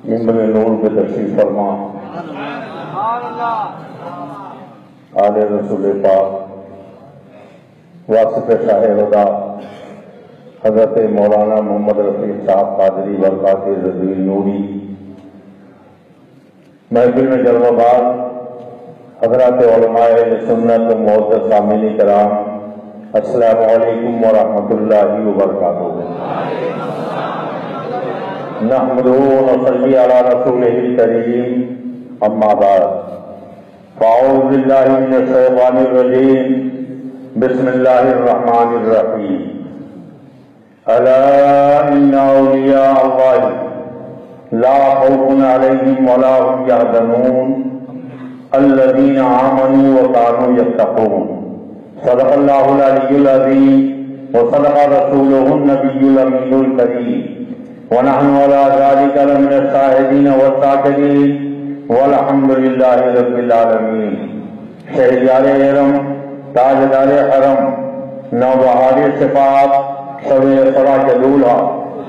ممبر نور پہ تشریف فرما آل رسول پاک واسطہ شاہ ہدا حضرت مولانا محمد رفیق صاحب قادری برکات رضوی نوری، محفل میں جلوہ بار حضرات علماء سنت معزز سامعین کرام، السلام علیکم ورحمۃ اللہ وبرکاتہ۔ نحمدہ ونصلی علی رسولہ الکریم، اما بعد، فاعوذ باللہ من الشیطان الرجیم، بسم اللہ الرحمن الرحیم۔ الا ان اولیاء اللہ لا خوف علیہم ولا هم یحزنون الذین آمنوا وکانوا یتقون۔ صدق اللہ العلی العظیم وصدق رسولہ النبی الامین الکریم، ونحن على ذلك لمن الشاہدین والشاکرین، والحمد للہ رب العالمین۔ شہریار حرم، تاجدار حرم، نوبہار صفات، شب اسراء کے دولہا،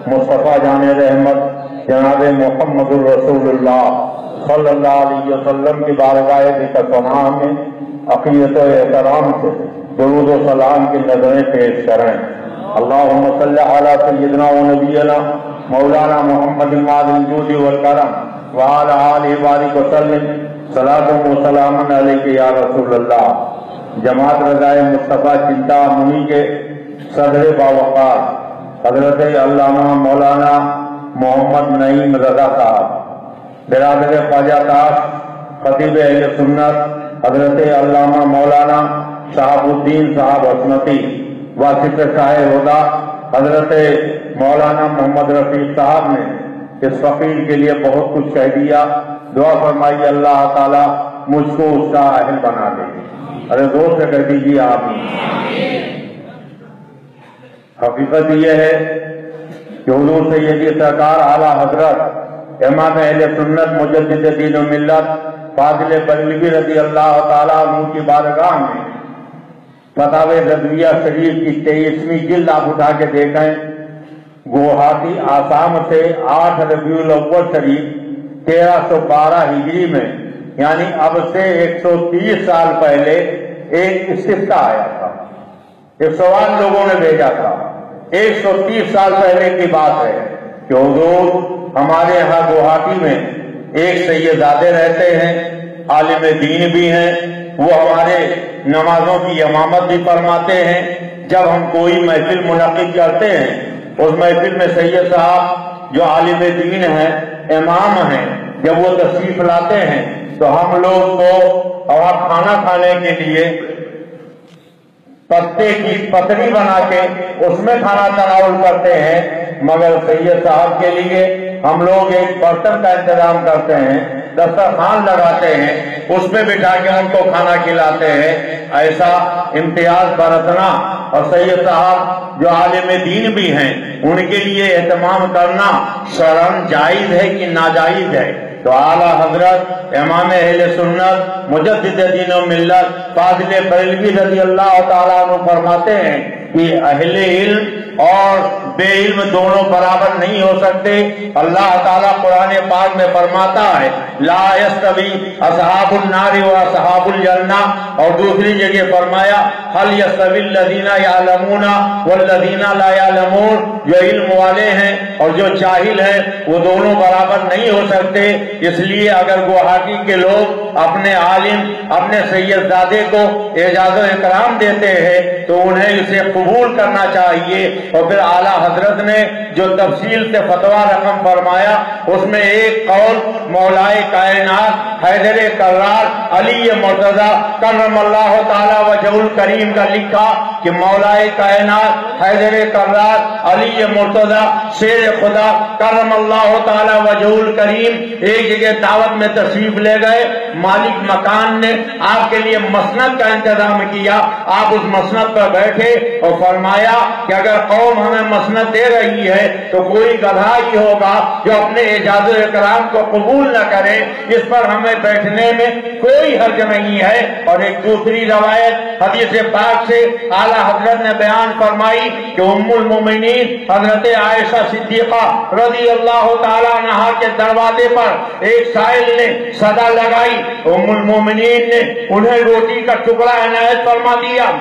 مصطفیٰ جان رحمت جناب محمد الرسول اللہ صلی اللہ علیہ وسلم کی بارگاہ پناہ میں عقیدت و احترام سے درود و سلام کی نظریں پیش کریں۔ اللہم صلی علی سیدنا و نبینا مولانا محمد ماد الجود والکرم وعلی آلہ بارک وسلم، صلاۃ و سلام علیک یا رسول اللہ۔ جماعت رضائے مصطفیٰ چنتا منی کے صدر باوقار حضرت علامہ مولانا محمد نعیم رضا صاحب، برادر خواجہ تاش خطیب اہل سنت حضرت علامہ مولانا شہاب الدین صاحب حسنتی، واسطہ شاہ ہدا حضرت مولانا محمد رفیق صاحب نے اس فقیر کے لیے بہت کچھ کہہ دیا۔ دعا فرمائیے اللہ تعالیٰ مجھ کو اس کا اہل بنا دے۔ ارے زور سے کہہ دیجیے آمین۔ حقیقت یہ ہے کہ حضور سیدی سرکار اعلیٰ حضرت امام اہل سنت مجدد دین و ملت فاضل بریلوی رضی اللہ تعالیٰ عنہ کی بارگاہ میں فتاوی رضویہ شریف کی 23ویں جلد آپ اٹھا کے دیکھیں، گوہاٹی آسام سے 8 ربیع الاول شریف 1312 ہجری میں، یعنی اب سے 130 سال پہلے ایک استفتاء آیا تھا، ایک سوال لوگوں نے بھیجا تھا۔ 130 سال پہلے کی بات ہے کہ حضور ہمارے یہاں گوہاٹی میں ایک سیدزادے رہتے ہیں، عالم دین بھی ہیں، وہ ہمارے نمازوں کی امامت بھی فرماتے ہیں۔ جب ہم کوئی محفل منعقد کرتے ہیں، اس محفل میں سید صاحب جو عالم دین ہیں، امام ہیں، جب وہ تشریف لاتے ہیں تو ہم لوگ کو اور کھانا کھانے کے لیے پتے کی پتری بنا کے اس میں کھانا تناول کرتے ہیں، مگر سید صاحب کے لیے ہم لوگ ایک برتن کا انتظام کرتے ہیں، دسترخوان لگاتے ہیں، اس میں بٹھا کے ان کو کھانا کھلاتے ہیں۔ ایسا امتیاز برتنا اور سید صاحب جو عالم دین بھی ہیں ان کے لیے اہتمام کرنا شرعاً جائز ہے کہ ناجائز ہے؟ تو اعلیٰ حضرت امام اہل سنت مجدد دین و ملت فاضل بریلوی رضی اللہ تعالیٰ عنہ فرماتے ہیں کہ اہل علم اور بے علم دونوں برابر نہیں ہو سکتے۔ اللہ تعالیٰ قرآن پاک میں فرماتا ہے لا یستوی اصحاب النار و اصحاب الجنہ، اور دوسری جگہ فرمایا هل یستوی الذین یعلمون والذین لا یعلمون، جو علم والے ہیں اور جو جاہل ہیں وہ دونوں برابر نہیں ہو سکتے۔ اس لیے اگر گوہاٹی کے لوگ اپنے عالم اپنے سیدزادے کو اعزاز و اکرام دیتے ہیں تو انہیں اسے قبول کرنا چاہیے۔ اور پھر اعلیٰ حضرت نے جو تفصیل سے فتویٰ رقم فرمایا اس میں ایک قول مولائے کائنات حیدر کرار علی مرتضی کرم اللہ تعالی وجہ الکریم کا لکھا کہ مولائے کائنات حیدر کرار علی مرتضی شیر خدا کرم اللہ تعالی وجہ الکریم ایک جگہ دعوت میں تشریف لے گئے، مالک مکان نے آپ کے لیے مسند کا انتظام کیا، آپ اس مسند پر بیٹھے اور فرمایا کہ اگر قوم ہمیں مسند دے رہی ہے تو کوئی گدھا ہی ہوگا جو اپنے اعجاز و اکرام کو قبول نہ کرے، اس پر ہمیں بیٹھنے میں کوئی حرج نہیں ہے۔ اور ایک دوسری روایت حدیث پاک سے اعلیٰ حضرت نے بیان فرمائی کہ ام المومنین حضرت عائشہ صدیقہ رضی اللہ تعالیٰ عنہا کے دروازے پر ایک سائل نے صدا لگائی، ام المومنین نے انہیں روٹی کا ٹکڑا عنایت فرما دیا،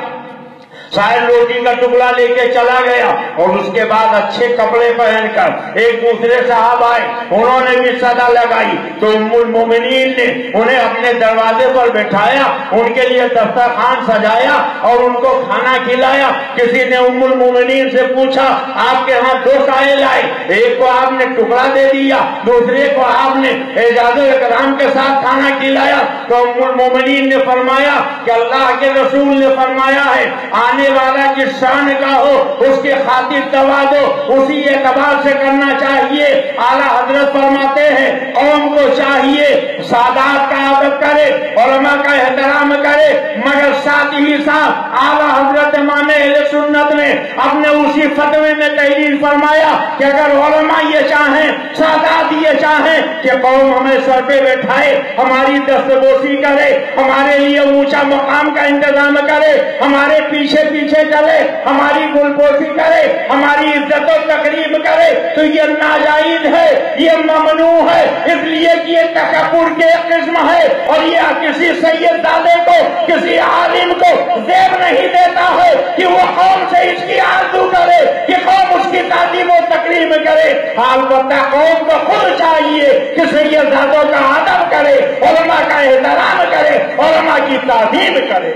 سائل روٹی کا ٹکڑا لے کے چلا گیا، اور اس کے بعد اچھے کپڑے پہن کر ایک دوسرے صاحب آئے، انہوں نے بھی صدا لگائی تو ام المومنین نے انہیں اپنے دروازے پر بٹھایا، ان کے لیے دسترخوان سجایا اور ان کو کھانا کھلایا۔ کسی نے ام المومنین سے پوچھا آپ کے ہاں دو سائل آئے، ایک کو آپ نے ٹکڑا دے دیا، دوسرے کو آپ نے اعزاز و اکرام کے ساتھ کھانا کھلایا، تو ام المومنین نے فرمایا کہ اللہ کے رسول نے فرمایا ہے آنے والا جس شان کا ہو اس کی خاطر دوا دو، اسی اعتبار سے کرنا چاہیے۔ اعلیٰ حضرت فرماتے ہیں قوم کو چاہیے سادات کا ادب کرے، علماء کا احترام کرے، مگر ساتھ ہی ساتھ اعلیٰ حضرت امام اہل سنت نے اپنے اسی فتوے میں تحریر فرمایا کہ اگر علماء یہ چاہیں، سادات یہ چاہیں کہ قوم ہمیں سر پہ بیٹھائے، ہماری دستبوسی کرے، ہمارے لیے اونچا مقام کا انتظام کرے، ہمارے پیچھے چلے، ہماری گلپوشی کرے، ہماری عزت و تقریب کرے، تو یہ ناجائز ہے، یہ ممنوع ہے، اس لیے کہ یہ تکبر کے قسم ہے، اور یہ کسی سید زادے کو، کسی عالم کو زیب نہیں دیتا ہے کہ وہ قوم سے اس کی آرزو کرے کہ قوم اس کی تعظیم و تکریم کرے۔ البتہ قوم کو خود چاہیے کہ سید زادوں کا ادب کرے، علماء کا احترام کرے، علماء کی تعظیم کرے۔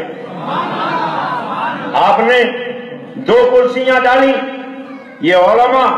آپ نے دو کرسیاں ڈالی، یہ علماء،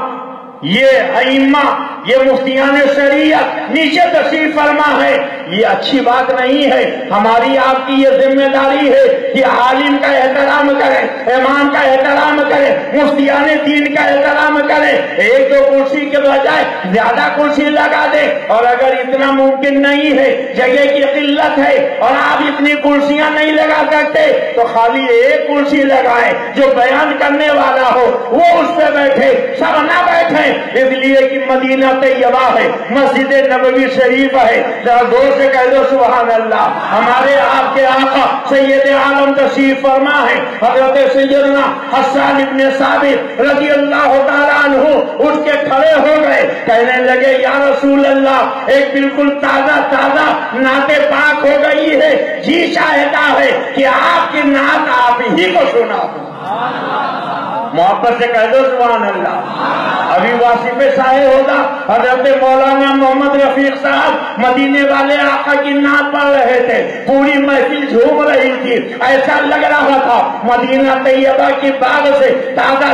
یہ ائمہ، یہ مفتیان شریعت نیچے تشریف فرما ہے، یہ اچھی بات نہیں ہے۔ ہماری آپ کی یہ ذمہ داری ہے کہ عالم کا احترام کریں، امام کا احترام کریں، مفتیان دین کا احترام کریں، ایک دو کرسی کے بجائے زیادہ کرسی لگا دیں، اور اگر اتنا ممکن نہیں ہے، جگہ کی قلت ہے اور آپ اتنی کرسیاں نہیں لگا سکتے تو خالی ایک کرسی لگائیں، جو بیان کرنے والا ہو وہ اس پہ بیٹھے، سب نہ بیٹھیں، اس لیے کہ مدینہ طیبہ ہے، مسجد نبوی شریف ہے۔ ذرا زور سے کہہ دو سبحان اللہ۔ ہمارے آپ کے آقا سید عالم تشریف فرما ہے، حضرت سیدنا حسان ابن ثابت رضی اللہ تعالیٰ عنہ اٹھ کے کھڑے ہو گئے، کہنے لگے یا رسول اللہ ایک بالکل تازہ نعت پاک ہو گئی ہے، جی چاہتا ہے کہ آپ کی نعت آپ ہی کو سنا دوں۔ محبت سے کہہ دو سبحان اللہ۔ ابھی واصف شاہ ہوگا حضرت مولانا محمد رفیق صاحب مدینے والے آقا کی نعت پڑھ رہے تھے، پوری محفل جھوم رہی تھی، ایسا لگ رہا تھا مدینہ طیبہ کی باغ سے تازہ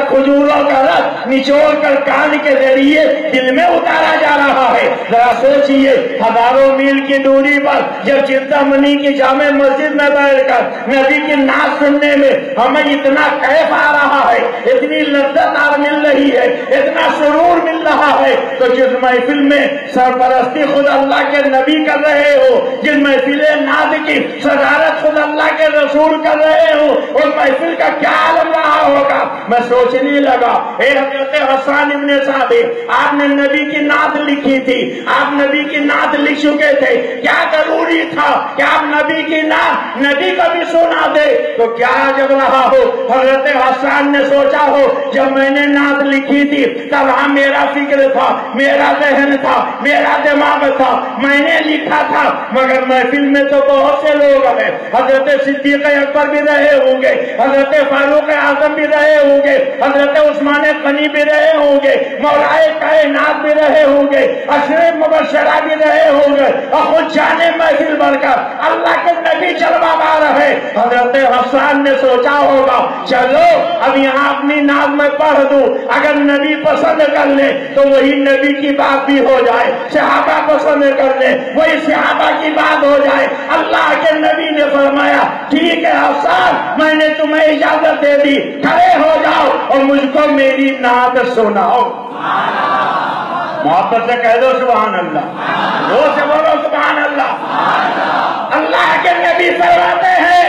کھجوروں کا رس نچوڑ کر کان کے ذریعے دل میں اتارا جا رہا ہے۔ ذرا سوچئے ہزاروں میل کی دوری پر جب چنتامنی کی جامع مسجد میں بیٹھ کر نبی کی نعت سننے میں ہمیں اتنا کیف آ رہا ہے، اتنی لذت آر مل رہی ہے، اتنا سرور مل رہا ہے، تو جس محفل میں سرپرستی خود اللہ کے نبی کر رہے ہو، جس محفل نعت کی صدارت خود اللہ کے رسول کر رہے ہو، اس محفل کا کیا عالم رہا ہوگا۔ میں سوچنے لگا اے حضرت حسان ابن ثابت، آپ نے نبی کی نعت لکھی تھی، آپ نبی کی نعت لکھ چکے تھے، کیا ضروری تھا کہ آپ نبی کی نعت نبی کو بھی سنا دے؟ تو کیا جب رہا ہو حضرت حسان نے سوچا ہو جب میں نے نعت لکھی تھی تب ہاں میرا فکر تھا، میرا ذہن تھا، میرا دماغ تھا، میں نے لکھا تھا، مگر محفل میں تو بہت سے لوگ ہیں، حضرت صدیق اکبر بھی رہے ہوں گے، حضرت فاروق اعظم بھی رہے ہوں گے، حضرت عثمان غنی بھی رہے ہوں گے، مولائے کائنات بھی رہے ہوں گے، عشرے مبشرہ بھی رہے ہوں گے، اور خود جانے محفل بڑھ کر اللہ کے نبی جلوہ بار ہے۔ حضرت حسان نے سوچا ہوگا چلو اب یہاں اپنی نعت میں پڑھ دوں، اگر نبی پسند کر لے تو وہی نبی کی بات بھی ہو جائے، صحابہ پسند کر لے وہی صحابہ کی بات ہو جائے۔ اللہ کے نبی نے فرمایا ٹھیک ہے حسان، میں نے تمہیں اجازت دے دی، کھڑے ہو جاؤ اور مجھ کو میری نعت سناؤ۔ محبت سے کہہ دو سبحان اللہ، زور سے بولو سبحان اللہ۔ اللہ کے نبی فرماتے ہیں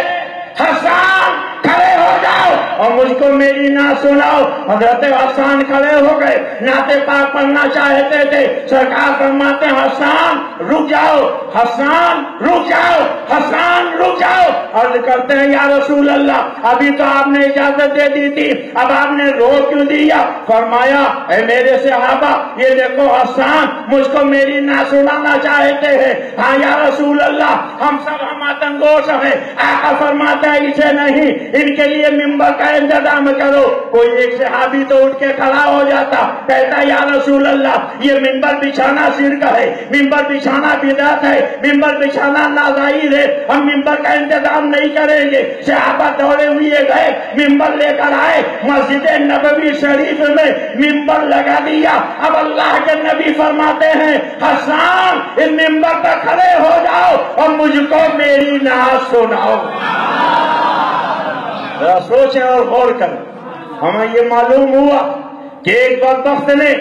حسان کھڑے ہو جاؤ اور مجھ کو میری نعت سناؤ۔ حضرت حسان کھڑے ہو گئے، نعت پاک پڑھنا چاہتے تھے۔ سرکار فرماتے ہیں حسان رک جاؤ، حسان رک جاؤ، حسان رک جاؤ۔ عرض کرتے ہیں یا رسول اللہ ابھی تو آپ نے اجازت دے دی تھی، اب آپ نے روک کیوں دیا؟ فرمایا اے میرے صحابہ یہ دیکھو حسان مجھ کو میری نعت سنانا چاہتے ہیں۔ ہاں یا رسول اللہ ہم سب ہماتنگوش ہیں۔ آقا فرماتا ہے اسے نہیں، ان کے لیے ممبر کا انتظام کرو۔ کوئی ایک صحابی تو اٹھ کے کھڑا ہو جاتا، کہتا یا رسول اللہ یہ ممبر بچھانا شرک ہے، ممبر بچھانا بدعت ہے، ممبر بچھانا ناجائز ہے، ہم ممبر کا انتظام نہیں کریں گے۔ صحابہ دوڑے ہوئے گئے، ممبر لے کر آئے، مسجد نبوی شریف میں ممبر لگا دیا۔ اب اللہ کے نبی فرماتے ہیں حسان اس ممبر پر کھڑے ہو جاؤ اور مجھ کو میری نعت سناؤ۔ ذرا سوچیں اور غور کریں۔ ہمیں یہ معلوم ہوا کہ ایک بدبخت نے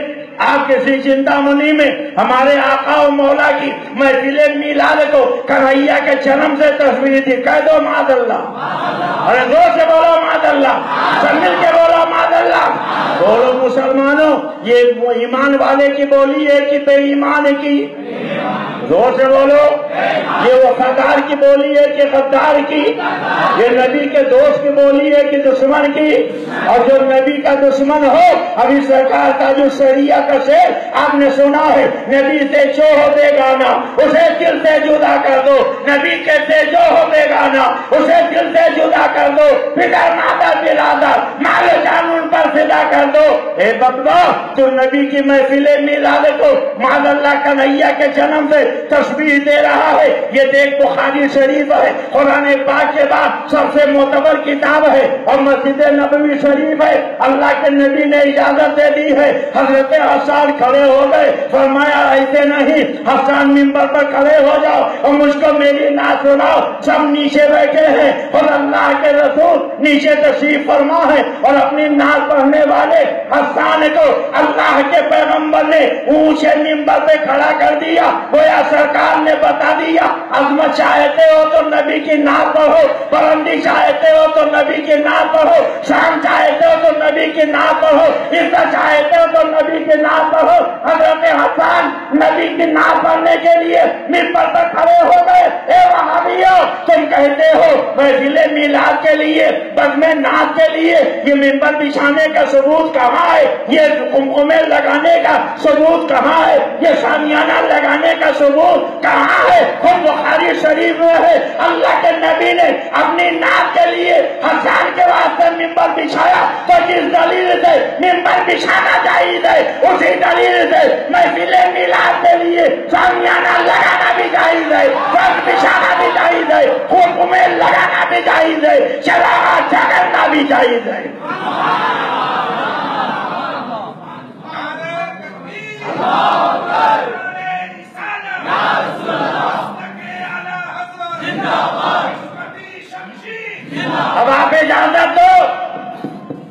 آپ کسی چنتا منی میں ہمارے آقا و مولا کی محفل میلاد کو کنہیا کے جنم سے تصویر تھی۔ کہہ دو معاذ اللہ، ارے زور سے بولو معاذ اللہ، سب مل کے بولو معاذ اللہ۔ بولو مسلمانوں یہ ایمان والے کی بولی ہے کہ بے ایمان کی؟ زور سے بولو۔ یہ وفادار کی بولی ہے کہ غدار کی؟ یہ نبی کے دوست کی بولی ہے کہ دشمن کی؟ اور جو نبی کا دشمن ہو، ابھی سرکار کا جو شریعہ کا شعر آپ نے سنا ہے، نبی سے جو ہو بیگانہ اسے دل سے جدا کر دو، نبی کے سے جو ہو بیگانہ اسے دل سے جدا کر دو، پدر مادر برادر مال جان ان پر فدا کر دو۔ اے بدبخ تو نبی کی محفل میلاد کو معاذ اللہ کنہیا کے جنم سے تشبیہ دے رہا ہے۔ یہ دیکھ بخاری شریف ہے، قرآن پاک کے بعد سب سے معتبر کتاب ہے اور مسجد نبوی شریف ہے۔ اللہ کے نبی نے اجازت دے دی ہے۔ حضرت حسان کھڑے ہو گئے، فرمایا ایسے نہیں، حسان ممبر پر کھڑے ہو جاؤ اور مجھ کو میری نعت سناؤ۔ سب نیچے بیٹھے ہیں اور اللہ کے رسول نیچے تشریف فرما ہے اور اپنی نعت پڑھنے والے حسان کو اللہ کے پیغمبر نے اونچے ممبر پہ کھڑا کر دیا۔ گویا سرکار نے بتا دیا عظمت چاہتے ہو تو نبی کی نعت پڑھو، بلندی چاہتے ہو تو نبی کی نعت پڑھو، شان چاہتے ہو تو نبی کی نعت پڑھو، عزت چاہتے ہو تو نبی کی نعت پڑھو۔ حضرت حسان نبی کی نعت پڑھنے کے لیے ممبر پر کھڑے ہو گئے۔ اے وہابیوں تم کہتے ہو محفل میلاد کے لیے بزم نعت کے لیے یہ ممبر بچھانے کا ثبوت کہاں ہے؟ یہ قمقمے لگانے کا ثبوت کہاں ہے؟ یہ شامیانہ لگانے کا ثبوت کہاں ہے؟ خود بخاری شریف میں ہے اللہ کے نبی نے اپنی نعت کے لیے حسان کے واسطے ممبر بچھایا تو جس دلیل سے ممبر بچھانا جائز ہے اسی دلیل سے محفل میلاد کے لیے شامیانہ لگانا بھی جائز ہے، فرش بچھانا بھی جائز ہے، قمقمے لگانا بھی جائز ہے، چراغ جگنا بھی جائز ہے۔ اب آپ اجازت دو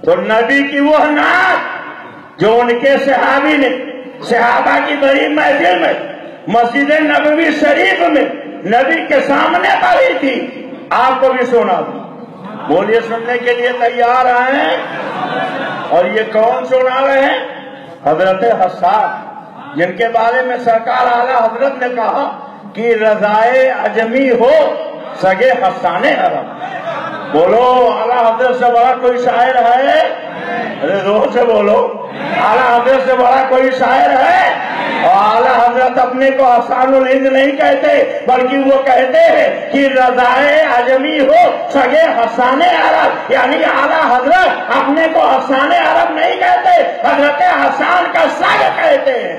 تو نبی کی وہ نعت جو ان کے صحابی نے صحابہ کی بڑی محفل میں مسجد نبوی شریف میں نبی کے سامنے پڑھی تھی آپ کو بھی سنا دوں۔ بولیے سننے کے لیے تیار ہیں؟ اور یہ کون سنا رہے ہیں؟ حضرت حسان، جن کے بارے میں سرکار اعلیٰ حضرت نے کہا کہ رضائے عجمی ہو سگے حسان عرب۔ بولو اعلیٰ حضرت سے بڑا کوئی شاعر ہے؟ ارے زور سے بولو، اعلیٰ حضرت سے بڑا کوئی شاعر ہے؟ اور اعلیٰ حضرت اپنے کو حسان الہند نہیں کہتے بلکہ وہ کہتے ہیں کہ رضائے عجمی ہو سگے حسان عرب، یعنی اعلیٰ حضرت اپنے کو حسان عرب نہیں کہتے، حضرت حسان کا سگ کہتے ہیں،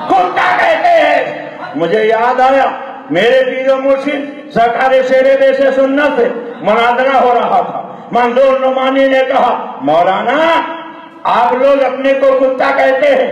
کتا کہتے ہیں۔ مجھے یاد آیا میرے پیر و مرشد سرکار شیر بیش سنت سے مناظرہ ہو رہا تھا۔ منظور نعمانی نے کہا مولانا آپ لوگ اپنے کو کتا کہتے ہیں،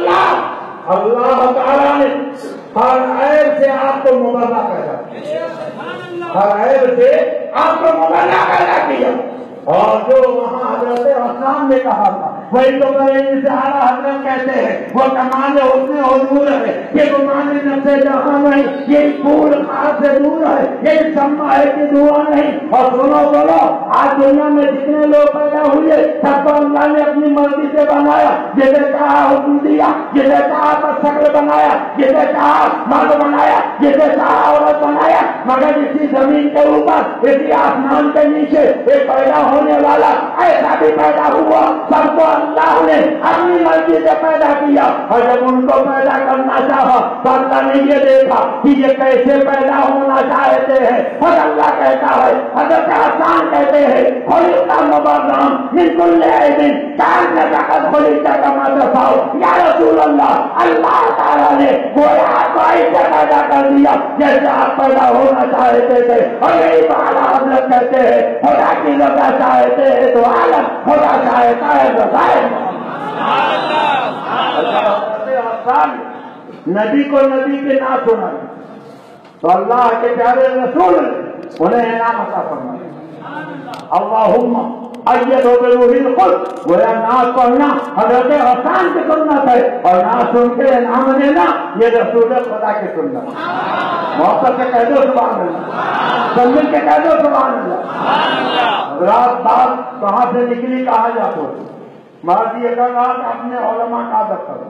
اللہ تعالیٰ نے ہر عیب سے آپ کو مبرہ پیدا کیا، ہر عیب سے آپ کو مبرہ پیدا کیا. اور جو وہاں حضرت حسان نے کہا تھا وہی تو اعلیٰ حضرت کہتے ہیں، وہ کمال حسن حضور ہے، یہ گمان نفس جہاں نہیں، یہ پھول خاص سے دور ہے، یہ سما ہے کہ دعا نہیں. اور سنو بولو، آج دنیا میں جتنے لوگ پیدا ہوئے سب کو اللہ نے اپنی مرضی سے بنایا. جسے چاہا حکم دیا، جسے چاہا شکل بنایا، جسے چاہا مرد بنایا، جسے چاہا عورت بنایا. مگر اسی زمین کے اوپر، اسی آسمان کے نیچے ایک پیدا ہونے والا ایسا بھی پیدا ہوا، سب کو اللہ نے اپنی مرضی سے پیدا کیا. اور جب ان کو پیدا کرنا چاہا تو اللہ نے یہ دیکھا کہ یہ کیسے پیدا ہونا چاہتے ہیں. اور اللہ کہتا ہے، حضرت حسان کہتے ہیں، خلقت مبرأ من کل عیب کأنک قد خلقت کما تشاء. یا رسول اللہ، اللہ تعالیٰ نے گویا آپ کو ایسے پیدا کر دیا جیسے آپ پیدا ہونا چاہتے تھے. اور یہی اعلیٰ حضرت کہتے ہیں، خدا کی رضا چاہتے ہیں تو عالم، خدا چاہتا ہے تو ظاہر. نبی کو نبی کے نہ سنا تو اللہ کے پیارے رسول انہیں انعام عطا فرمائے. اللہم ایدہ بروح القدس. گویا نعت پڑھنا حضرت حسان کی سنت ہے، اور نعت سن کے انعام دینا یہ رسول خدا کی سنت. محبت سے کہہ دو سبحان اللہ، سمجھ کے کہہ دو سبحان اللہ. رات بات کہاں سے نکلی کہاں جا پہنچی. مہاجی ایک رات اپنے علماء کا عادت کرو،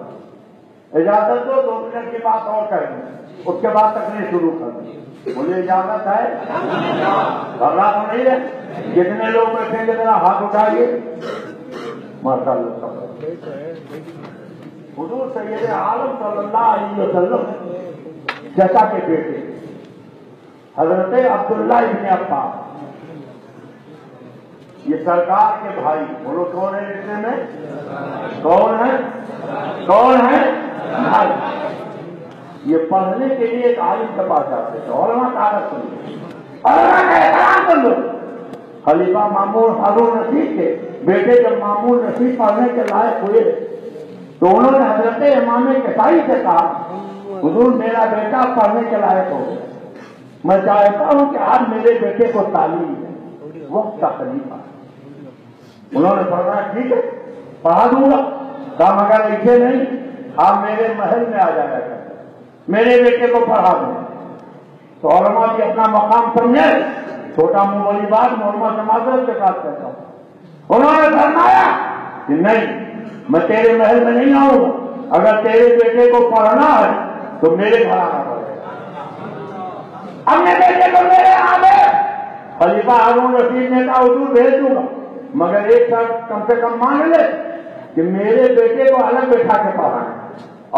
اجازت دو 2 منٹ کی بات اور کریں، اس کے بعد تقریر شروع کر دیں. مجھے اجازت ہے؟ گھبرا تو نہیں ہے؟ جتنے لوگ بیٹھیں گے ذرا ہاتھ اٹھائیے. ماشاء اللہ. حضور سید عالم صلی اللہ علیہ وسلم چچا کے بیٹے حضرت عبداللہ ابن عباس، یہ سرکار کے بھائی. بولو کون ہے رشتے میں؟ کون ہے؟ کون ہے؟ بھائی. یہ پڑھنے کے لیے ایک عالم کے پاس جاتے تھے. علماء کا عادت سنو، علماء کا احترام کر لو. خلیفہ مامون ہارون رشید کے بیٹے جب مامون رشید پڑھنے کے لائق ہوئے تو انہوں نے حضرت امام کسائی سے کہا، حضور میرا بیٹا پڑھنے کے لائق ہو گیا، میں چاہتا ہوں کہ آپ میرے بیٹے کو تعلیم دیں. وقت کا خلیفہ. انہوں نے فرمایا ٹھیک ہے پڑھا دوں گا. کہا مگر ایسے نہیں، آپ میرے محل میں آ جایا کریں، میرے بیٹے کو پڑھا دیں. تو علماء بھی اپنا مقام سمجھے. چھوٹا منہ والی بات محمد سے معذرت کے ساتھ کہتا ہوں. انہوں نے فرمایا کہ نہیں، میں تیرے محل میں نہیں آؤں گا. اگر تیرے بیٹے کو پڑھنا ہے تو میرے گھر آنا پڑے گا. اپنے بیٹے کو میرے آگے. خلیفہ ہارون رشید نے کہا حضور بھیج دوں گا، مگر ایک شرط کم سے کم مان لے کہ میرے بیٹے کو الگ بٹھا کے پڑھانا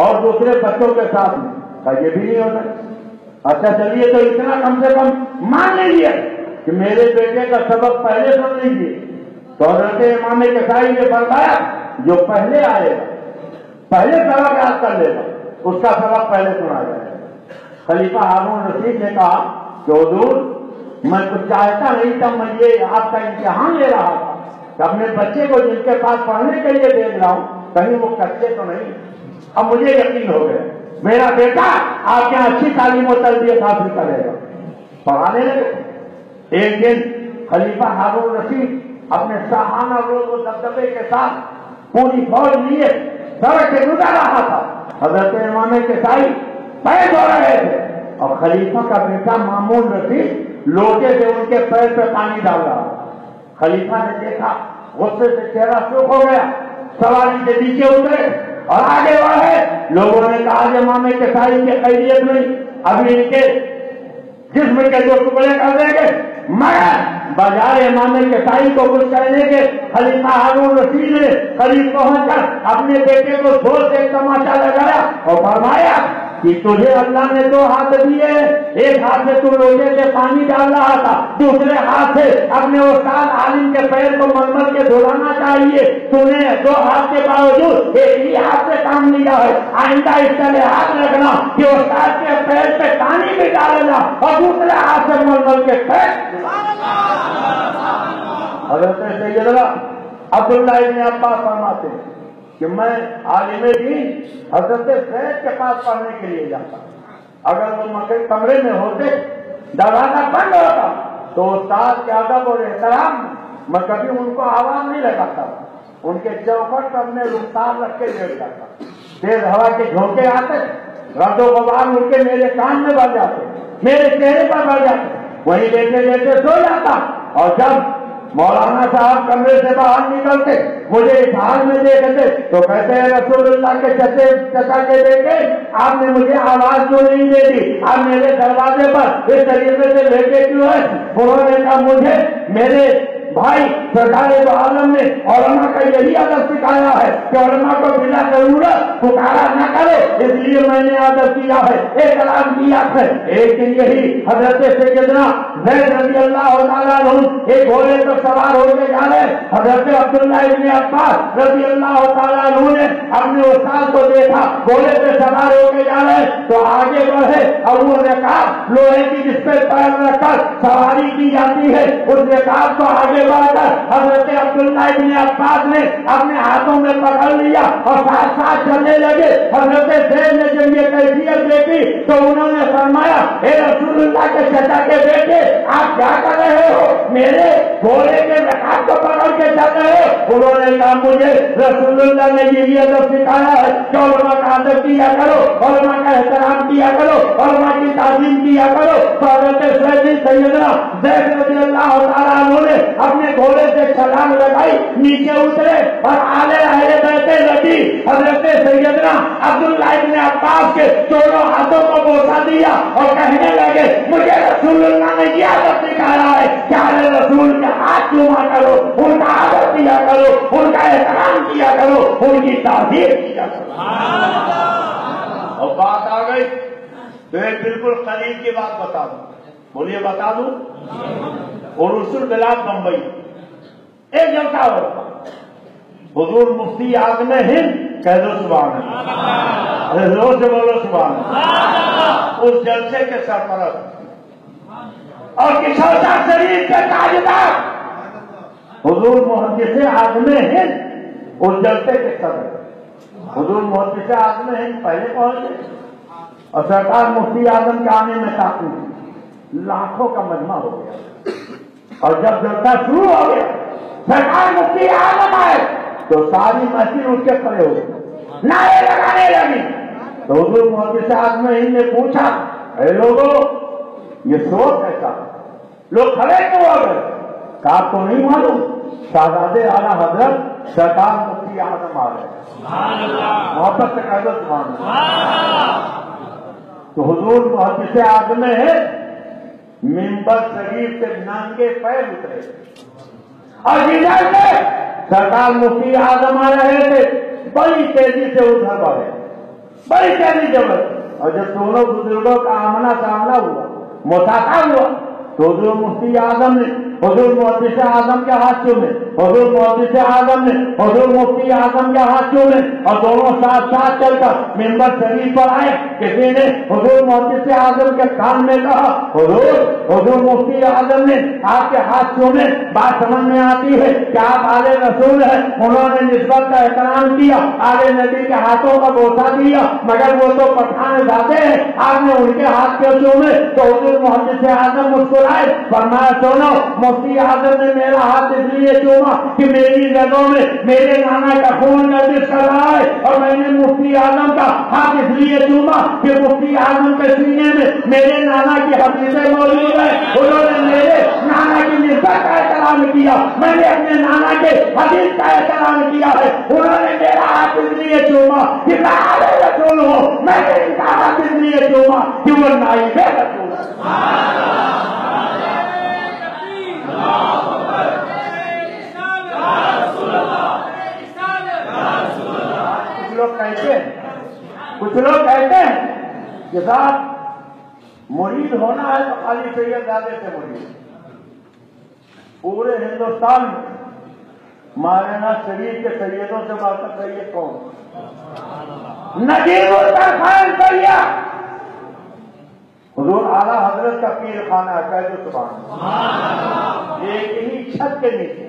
اور دوسرے بچوں کے ساتھ میں. کہا یہ بھی نہیں ہوتا. اچھا چلیے تو اتنا کم سے کم مان لیجیے کہ میرے بیٹے کا سبق پہلے سن لیجیے. تو حضرت امام کسائی نے فرمایا جو پہلے آئے گا پہلے سبق یاد کر لے گا اس کا سبق پہلے سنا جائے گا. خلیفہ ہارون رشید نے کہا کہ حضور میں کچھ چاہتا نہیں تھا، میں یہ آپ کا امتحان لے رہا تھا کہ اپنے بچے کو جن کے پاس پڑھنے کے لیے بھیج رہا ہوں کہیں وہ کچے تو نہیں. اب مجھے یقین ہو گیا میرا بیٹا آپ کے یہاں اچھی تعلیم و تربیت حاصل کرے گا. پڑھانے لگے. ایک دن خلیفہ ہارون رشید اپنے شاہانہ روز و دبدبے کے ساتھ پوری فوج لیے سڑک سے گزر رہا تھا. حضرت امام کسائی پیر دھو رہے تھے اور خلیفہ کا بیٹا مامون رشید لوٹے سے ان کے پیر پہ پانی ڈال رہا. خلیفہ نے دیکھا، غصے سے چہرہ سرخ ہو گیا، سواری سے نیچے اترے اور آگے بڑھے. لوگوں نے کہا امام کسائی کی خیریت نہیں، ابھی ان کے جسم کے 2 ٹکڑے کر دیں گے. مگر بجائے امام کسائی کو کچھ کہنے کے خلیفہ ہارون رشید نے قریب پہنچ کر اپنے بیٹے کو زور سے تماشا لگایا اور فرمایا کہ تجھے اللہ نے 2 ہاتھ دیے، ایک ہاتھ سے تو لوٹے سے پانی ڈال رہا تھا، دوسرے ہاتھ سے اپنے استاد عالم کے پیر کو مل کے دھلانا چاہیے. تو نے 2 ہاتھ کے باوجود ایک ہی ہاتھ سے کام لیا ہے. آئندہ اس کا لحاظ رکھنا کہ استاد کے پیر پہ پانی بھی ڈالنا اور دوسرے ہاتھ سے مل کے پیر. حضرت سیدنا عبداللہ ابن عباس فرماتے ہیں کہ میں عالم دین حضرت زید کے پاس پڑھنے کے لیے جاتا، اگر وہ مکے کمرے میں ہوتے دروازہ بند ہوتا تو استاد کے ادب اور احترام میں کبھی ان کو آواز نہیں لگاتا، ان کے چوکھٹ پر میں رخسار رکھ کے لیٹ جاتا، تیز ہوا کے جھونکے آتے، رد و غبار اڑ کے میرے کان میں بڑھ جاتے، میرے چہرے پر بڑھ جاتے، وہی لیتے لیتے سو جاتا، اور جب مولانا صاحب کمرے سے باہر نکلتے مجھے اس حال میں دیکھتے تو کہتے ہیں رسول اللہ کے چچا کے بیٹے آپ نے مجھے آواز کیوں نہیں دے دی، آپ میرے دروازے پر اس طریقے سے بیٹھے کیوں ہے؟ انہوں نے کہا مجھے میرے بھائی سرکار دو عالم نے علماء کا یہی ادب سکھایا ہے کہ علماء کو بلا ضرورت پکارا نہ کرے، اس لیے میں نے ادب کیا ہے، احترام کیا ہے۔ ایک دن یہی حضرت سیدنا زید رضی اللہ تعالیٰ عنہ ایک گھوڑے پر سوار ہو کے جا رہے، حضرت عبداللہ ابن عباس رضی اللہ تعالیٰ عنہ نے اپنے استاد کو دیکھا گھوڑے پہ سوار ہو کے جا رہے تو آگے بڑھے اور انہوں نے کہا لوہے کی جس پہ پیر رکھ کر سواری کی جاتی ہے اس رکاب کو آگے بڑھ کر حضرت عبداللہ ابن عباس نے اپنے ہاتھوں میں پکڑ لیا اور ساتھ ساتھ چلنے لگے۔ حضرت زید نے جب یہ کیفیت دیکھی تو انہوں نے فرمایا اے رسول اللہ کے چچا کے بیٹے آپ کیا کر رہے ہو، میرے گھوڑے کے رکاب کو پکڑ کے چل رہے ہو؟ انہوں نے کہا مجھے رسول اللہ نے یہ ادب سکھایا ہے کہ علماء کا ادب کیا کرو، علماء کا احترام کیا کرو، علماء کی تعظیم کیا کرو۔ تو حضرت سیدنا زید رضی اللہ تعالیٰ عنہ نے اپنے گھوڑے سے چھلانگ لگائی، نیچے اترے اور آلے اہل بیت نبی حضرت سیدنا عبداللہ ابن عباس کے دونوں ہاتھوں کو بوسہ دیا اور کہنے لگے مجھے رسول اللہ نے یہ ادب سکھایا ہے کہ اہل رسول کے ہاتھ چوما کرو، ان کا ادب کیا کرو، ان کا احترام کیا کرو، ان کی تعظیم کیا کرو۔ اور بات آ گئی تو ایک بالکل قریب کی بات بتا دوں، بولیے بتا دوں، اور رسول بلاد بمبئی ایک جلسہ ہوتا، حضور مفتی اعظم ہند کہہ دو سبحان اللہ، زور سے بولو سبحان اللہ، اس جلسے کے سرپرست اور کشورا شریف کے تاجدار حضور محدث اعظم ہند اس جلسے کے صدر، حضور محدث اعظم ہند پہلے پہنچ گئے اور سرکار مفتی اعظم کے آنے میں کافی لاکھوں کا مجمع ہو گیا، اور جب جلسہ شروع ہو گیا سرکار مفتی اعظم آئے تو ساری مسجد اٹھ کے کھڑے ہو گئے، نعرے لگانے لگی۔ تو حضور محدث اعظم ہند نے پوچھا اے لوگوں یہ سوچ کیسا؟ لوگ کھڑے کیوں ہو گئے؟ کہا آپ کو نہیں معلوم شہزادے اعلیٰ حضرت سرکار مفتی اعظم آ رہے ہیں، محبت سے کہہ دو سبحان اللہ۔ تو حضور محدث اعظم ہے منبر شریف سے ننگے پیر اترے اور جدھر سے سرکار مفتی اعظم آ رہے تھے بڑی تیزی سے ادھر بڑھے، بڑی تیزی سے بڑھے، اور جب دونوں بزرگوں کا آمنا سامنا ہوا، مسافہ ہوا، تو حضور مفتی اعظم نے حضور محدث اعظم کے ہاتھ چومے، حضور محدث اعظم نے حضور مفتی اعظم کے ہاتھ چومے، اور دونوں ساتھ ساتھ چل کر منبر شریف پر آئے۔ کسی نے حضور محدث اعظم کے کان میں کہا حضور مفتی اعظم نے آپ کے ہاتھ چومے، بات سمجھ میں آتی ہے کہ آپ آل رسول ہیں، انہوں نے نسبت کا احترام کیا، آل نبی کے ہاتھوں کا بوسہ دیا، مگر وہ تو پٹھان ذاتے ہیں، آپ نے ان کے ہاتھ کیوں چومے؟ تو حضور محدث اعظم مسکرائے، فرمایا سنو مفتی اعظم نے میرا ہاتھ اس لیے چوما کہ میری رگوں میں میرے نانا کا خون گردش کر رہا ہے، اور میں نے مفتی اعظم کا ہاتھ اس لیے چوما کہ مفتی اعظم کے سینے میں میرے نانا کی حدیثیں موجود ہیں، انہوں نے میرے نانا کی نسبت کا احترام کیا، میں نے اپنے نانا کے حدیث کا احترام کیا ہے، انہوں نے میرا ہاتھ اس لیے چوما کہ میں آل رسول ہوں، میں نے ان کا ہاتھ اس لیے چوما کہ وہ نائب رسول ہے۔ کچھ لوگ کہتے ہیں کہ صاحب مرید ہونا ہے تو خالی سید زادے سے مرید، پورے ہندوستان میں مولانا شریف کے سیدوں سے بڑھ کر سید کون؟ نجیب الطرفین سید حضور اعلیٰ حضرت کا پیر خانہ ہے، کہہ دو سبحان اللہ۔ ایک ہی چھت کے نیچے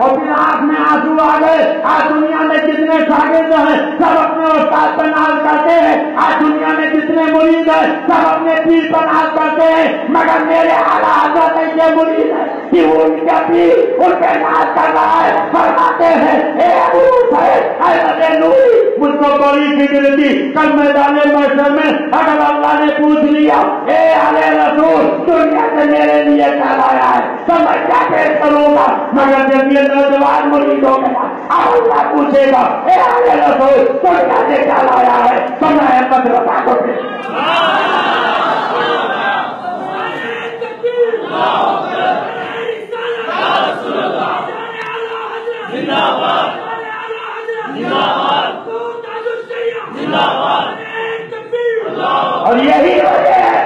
اور پھر آنکھ میں آنسو آ گئے. آج دنیا میں جتنے شاگرد ہیں سب اپنے استاد پر ناز کرتے ہیں. آج دنیا میں جتنے مرید ہیں سب اپنے پیر پر ناز کرتے ہیں. مگر میرے اعلیٰ حضرت یہ مرید ہے کہ وہ ان کے پیر ان پہ ناز کر رہا ہے. فرماتے ہیں اے ابو صاحب احمد نوری مجھ کو بڑی فکر تھی کل میدان محشر میں اگر اللہ نے پوچھ لیا اے علیہ رسول دنیا سے میرے لیے کیا لایا ہے تو میں کیا پیش کروں گا. مگر جب یہ نوجوان مرید ہو گیا اب اللہ پوچھے گا اے علیہ رسول دنیا سے کیا لایا ہے تو میں احمد رضا کو پیش اور یہی وجہ ہے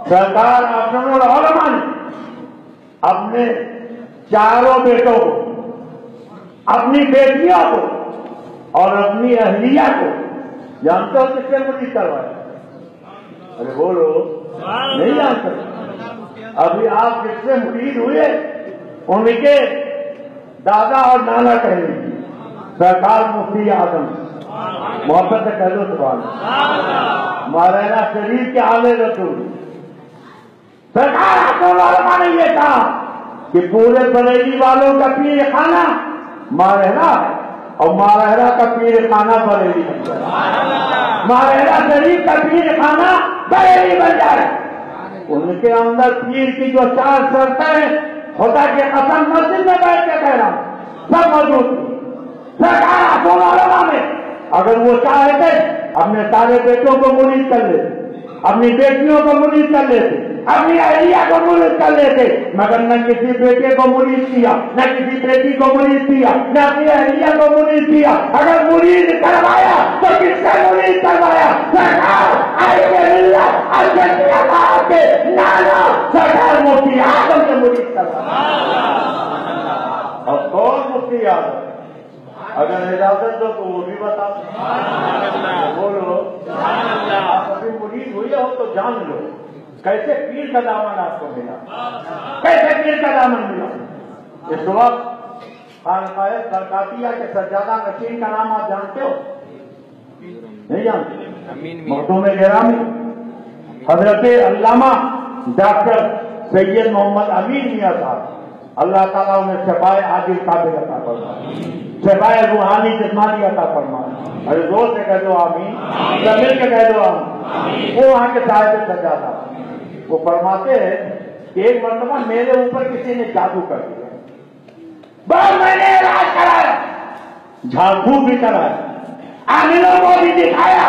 سرکار اکرم العلماء نے اپنے چاروں بیٹوں کو اپنی بیٹیوں کو اور اپنی اہلیہ کو جانتے ہو کس سے مرید کروایا؟ ارے بولو نہیں جانتے؟ ابھی آپ کس سے مرید ہوئے؟ ان کے دادا اور نانا کہیں سرکار مفتی اعظم محبت سے کہہ دو سبحان اللہ مولانا شریف کے آلے رسول سرکار اکرم العلماء نے یہ کہا کہ پورے بریلی والوں کا پیر خانہ ماہرہ ہے اور ماہرہ کا پیر خانہ بریلی بن جائے. ماہرہ شریف کا پیر خانہ بریلی بن جائے. ان کے اندر پیر کی جو 4 شرطیں ہیں خدا کے قسم مسجد میں بیٹھ کے کہہ رہا ہوں سب موجود تھی. سرکار اکرم العلماء میں اگر وہ چاہتے اپنے سارے بیٹوں کو مرید کر لیتے اپنی بیٹیوں کو مرید کر لیتے اپنی اہلیہ کو مرید کر لیتے مگر نہ کسی بیٹے کو مرید کیا نہ کسی بیٹی کو مرید کیا نہ اپنی اہلیہ کو مرید کیا. اگر مرید کروایا تو کس سے مرید کروایا؟ سرکار کے نانا سرکار مفتی اعظم سے مرید کروایا. اور کون مفتی اعظم؟ اگر اجازت دو تو وہ بھی بتاؤ. بولو آپ ابھی مرید ہوئے ہو تو جان لو کیسے پیر کا دامن آپ کو ملا, کیسے پیر کا دامن ملا. اس وقت خانقاہ برکاتیہ کے سجادہ نشین کا نام آپ جانتے ہو؟ نہیں جانتے؟ مخدوم گرامی حضرت علامہ ڈاکٹر سید محمد امین میاں صاحب اللہ تعالیٰ انہیں شفائے عاجل قابل عطا فرمائے, شفائے روحانی جسمانی عطا فرمائے. ارے زور سے کہہ دو آمین, مل کے کہہ دو آمین. وہ وہاں کے صاحب سجادہ وہ فرماتے ہیں کہ ایک مرتبہ میرے اوپر کسی نے جادو کر دیا, بس میں نے علاج کرایا, جھاڑ پھوک بھی کرایا, عاملوں کو بھی دکھایا,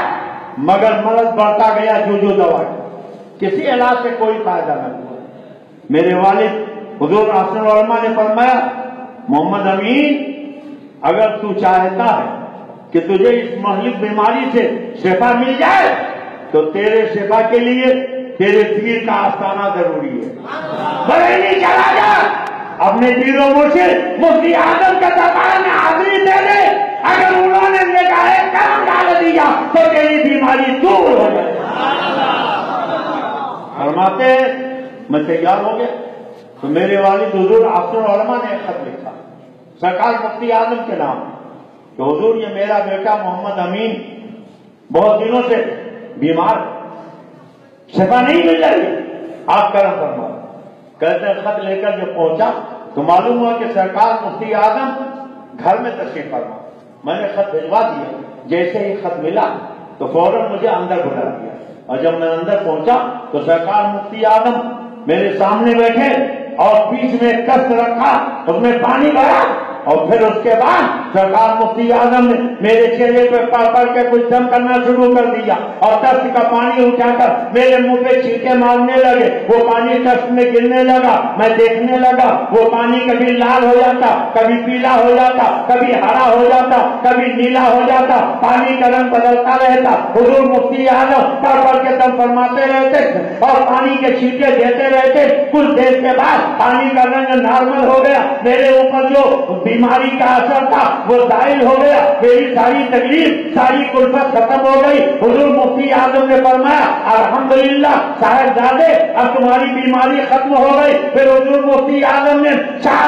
مگر مرض بڑھتا گیا جو دوا کسی علاج سے کوئی فائدہ نہ ہوا. میرے والد حضور اکرم العلماء نے فرمایا محمد امین اگر تو چاہتا ہے کہ تجھے اس مہلک بیماری سے شفا مل جائے تو تیرے شفا کے لیے تیرے پیر کا آستانہ ضروری ہے. بریلی چلا جا اپنے پیر و مرشد مفتی اعظم کے دربار میں حاضری دے دے. اگر انہوں نے نگاہ کرم ڈال دیا تو تیری بیماری دور ہو جائے. فرماتے میں تیار ہو گیا تو میرے والد حضور اکرم العلماء نے ایک خط لکھا سرکار مفتی اعظم کے نام کہ حضور یہ میرا بیٹا محمد امین بہت دنوں سے بیمار شفا نہیں مل رہی, آپ کرم فرما. کہتے ہیں خط لے کر جب پہنچا تو معلوم ہوا کہ سرکار مفتی اعظم گھر میں تشریف فرما. میں نے خط بھجوا دیا, جیسے ہی خط ملا تو فوراً مجھے اندر بلا دیا اور جب میں اندر پہنچا تو سرکار مفتی اعظم میرے سامنے بیٹھے اور بیچ میں کست رکھا, اس میں پانی بھرا اور پھر اس کے بعد سرکار مفتی اعظم نے میرے چہرے پہ پڑھ کے کچھ دم کرنا شروع کر دیا اور کست کا پانی اٹھا کر میرے منہ پہ چھینکے مارنے لگے. وہ پانی کست میں گرنے لگا, میں دیکھنے لگا وہ پانی کبھی لال ہو جاتا, کبھی پیلا ہو جاتا, کبھی ہرا ہو جاتا, کبھی نیلا ہو جاتا, پانی کا رنگ بدلتا رہتا. حضور مفتی اعظم پڑھ کے دم فرماتے رہتے اور پانی کے چھینکے دیتے رہتے. کچھ دیر کے بعد پانی کا رنگ نارمل ہو گیا, میرے اوپر جو بیماری کا اثر تھا وہ ظاہر ہو گیا, میری ساری تکلیف ساری کلفت ختم ہو گئی. حضور مفتی اعظم نے فرمایا الحمدللہ صاحبزادے اب تمہاری بیماری ختم ہو گئی. پھر حضور مفتی اعظم نے 4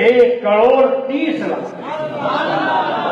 1,30,00,000।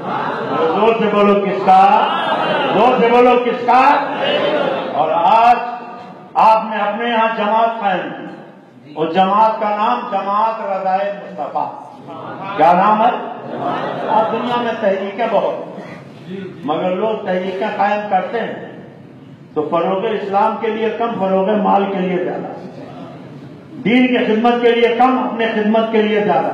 زور سے بولو کس کا؟ زور سے بولو کس کا؟ اور آج آپ نے اپنے یہاں جماعت قائم کی، اور جماعت کا نام جماعت رضائے مصطفیٰ۔ کیا نام ہے؟ آج دنیا میں تحریکیں بہت، مگر لوگ تحریکیں قائم کرتے ہیں تو فروغ اسلام کے لیے کم، فروغ مال کے لیے زیادہ، دین کی خدمت کے لیے کم، اپنے خدمت کے لیے زیادہ۔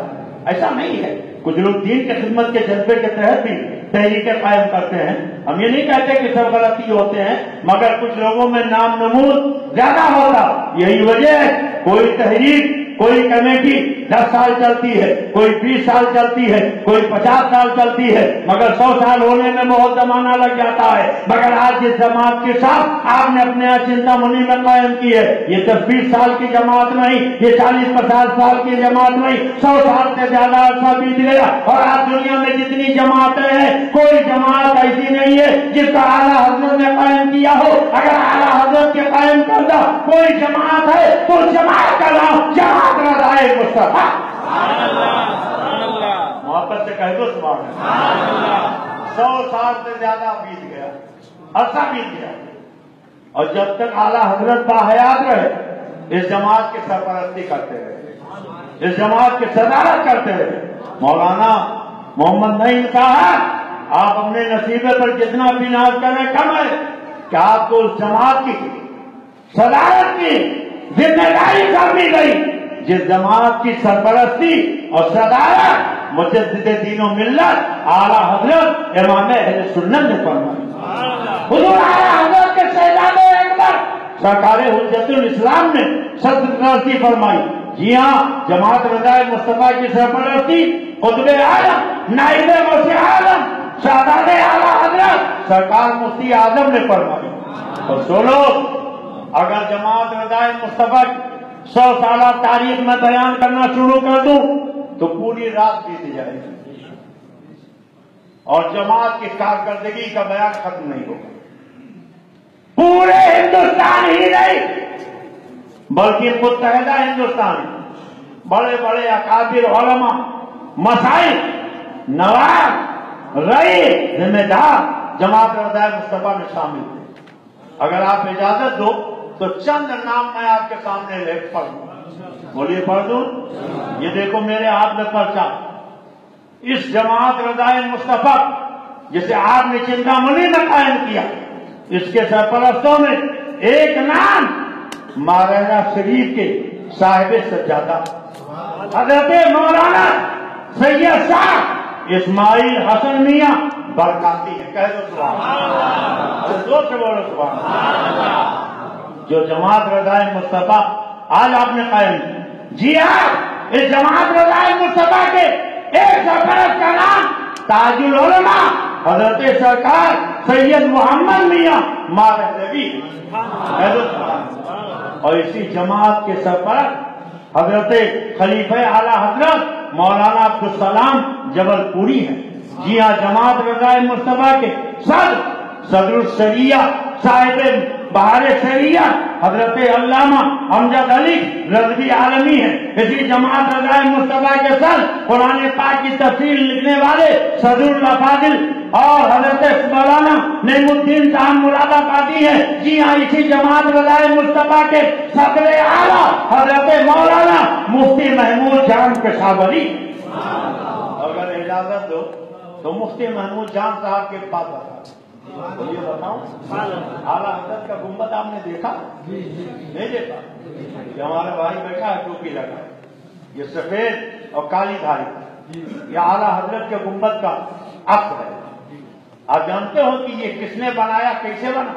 ایسا نہیں ہے، کچھ لوگ دین کی خدمت کے جذبے کے تحت بھی تحریکیں قائم کرتے ہیں۔ ہم یہ نہیں کہتے کہ سب غلطی ہوتے ہیں، مگر کچھ لوگوں میں نام نمود زیادہ ہوتا، یہی وجہ ہے کوئی تحریک، کوئی کمیٹی 10 سال چلتی ہے، کوئی 20 سال چلتی ہے، کوئی 50 سال چلتی ہے، مگر 100 سال ہونے میں بہت زمانہ لگ جاتا ہے۔ مگر آج جس جماعت کے ساتھ آپ نے اپنے یہاں چنتا منی میں قائم کی ہے، یہ 10-20 سال کی جماعت نہیں، یہ 40-50 سال کی جماعت نہیں، 100 سال سے زیادہ عرصہ بیت گیا۔ اور آج دنیا میں جتنی جماعتیں ہیں، کوئی جماعت ایسی نہیں ہے جس کا اعلیٰ حضرت نے قائم کیا ہو۔ اگر اعلیٰ حضرت کے قائم کردہ کوئی جماعت ہے تو جماعت کا نام جماعت رضائے مصطفیٰ۔ محبت سے کہہ دو سبحان اللہ۔ 100 سال سے زیادہ بیت گیا، عرصہ بیت گیا، اور جب تک اعلیٰ حضرت باحیات رہے اس جماعت کی سرپرستی کرتے رہے، اس جماعت کی صدارت کرتے رہے۔ مولانا محمد نعیم صاحب، آپ اپنے نصیبے پر جتنا بھی ناز کریں کم ہے کہ آپ کو اس جماعت کی صدارت کی ذمہ داری سونپی گئی، جس جماعت کی سرپرستی اور صدارت مجدد دین و ملت اعلیٰ حضرت امام اہل سنت نے فرمائی۔ حضور اعلیٰ حضرت کے شہزادے اکبر سرکار حجت الاسلام نے سرپرستی فرمائی۔ جی ہاں، جماعت رضائے مصطفیٰ کی سرپرستی قطب اعظم، نائب مسیح اعظم، شہزادے اعلیٰ حضرت سرکار مفتی اعظم نے فرمائی۔ اور سنو، اگر جماعت رضائے مصطفیٰ 100 سالہ تاریخ میں بیان کرنا شروع کر دوں تو پوری رات بیت جائے گی، اور جماعت کی کارکردگی کا بیان ختم نہیں ہوگا۔ پورے ہندوستان ہی نہیں بلکہ متحدہ ہندوستان، بڑے بڑے اکابر علماء، مشائخ، نواب، رئیس، ذمہ دار جماعت رضائے مصطفیٰ میں شامل تھے۔ اگر آپ اجازت دو تو چند نام میں آپ کے سامنے لکھ پڑھ دوں۔ بولیے پڑھ دوں؟ یہ دیکھو میرے ہاتھ میں پرچہ، اس جماعت رضائے مصطفیٰ جسے آپ نے چنتا منی میں قائم کیا، اس کے سرپرستوں میں ایک نام مہاراجہ شریف کے صاحب سجادہ حضرت مولانا سید صاحب اسماعیل حسن میاں برکاتی ہے۔ کہہ دو سبحان اللہ، زور سے بولو سبحان اللہ۔ جو جماعت رضائے مصطفیٰ آج آپ نے قائم کی، جی ہاں، اس جماعت رضائے مصطفیٰ کے ایک سرپرست کا نام تاج العلماء حضرت سرکار سید محمد میاں مارنوی، اور اسی جماعت کے سرپرست حضرت خلیفہ اعلیٰ حضرت مولانا عبدالسلام جبل پوری ہیں۔ جی ہاں، جماعت رضائے مصطفیٰ کے صدر الشریعہ صاحب بہار شریعہ حضرت علامہ امجد علی رضوی عالمی ہیں۔ اسی جماعت رضائے مصطفیٰ کے ساتھ قرآن پاک کی تفسیر لکھنے والے صدر الافاضل اور حضرت مولانا نعیم الدین صاحب مراد آبادی ہیں۔ جی ہاں، اسی جماعت رضائے مصطفیٰ کے صدر اعلیٰ حضرت مولانا مفتی محمود جان پشاوری۔ اگر اجازت دو تو مفتی محمود جان صاحب کے پاس بتا یہ بتاؤں، اعلیٰ حضرت کا گنبد آپ نے دیکھا؟ نہیں دیکھا؟ یہ ہمارا بھائی بیٹھا ہے ٹوپی لگا، یہ سفید اور کالی دھاری، یہ اعلیٰ حضرت کے گنبد کا عکس ہے۔ آپ جانتے ہو کہ یہ کس نے بنایا، کیسے بنا؟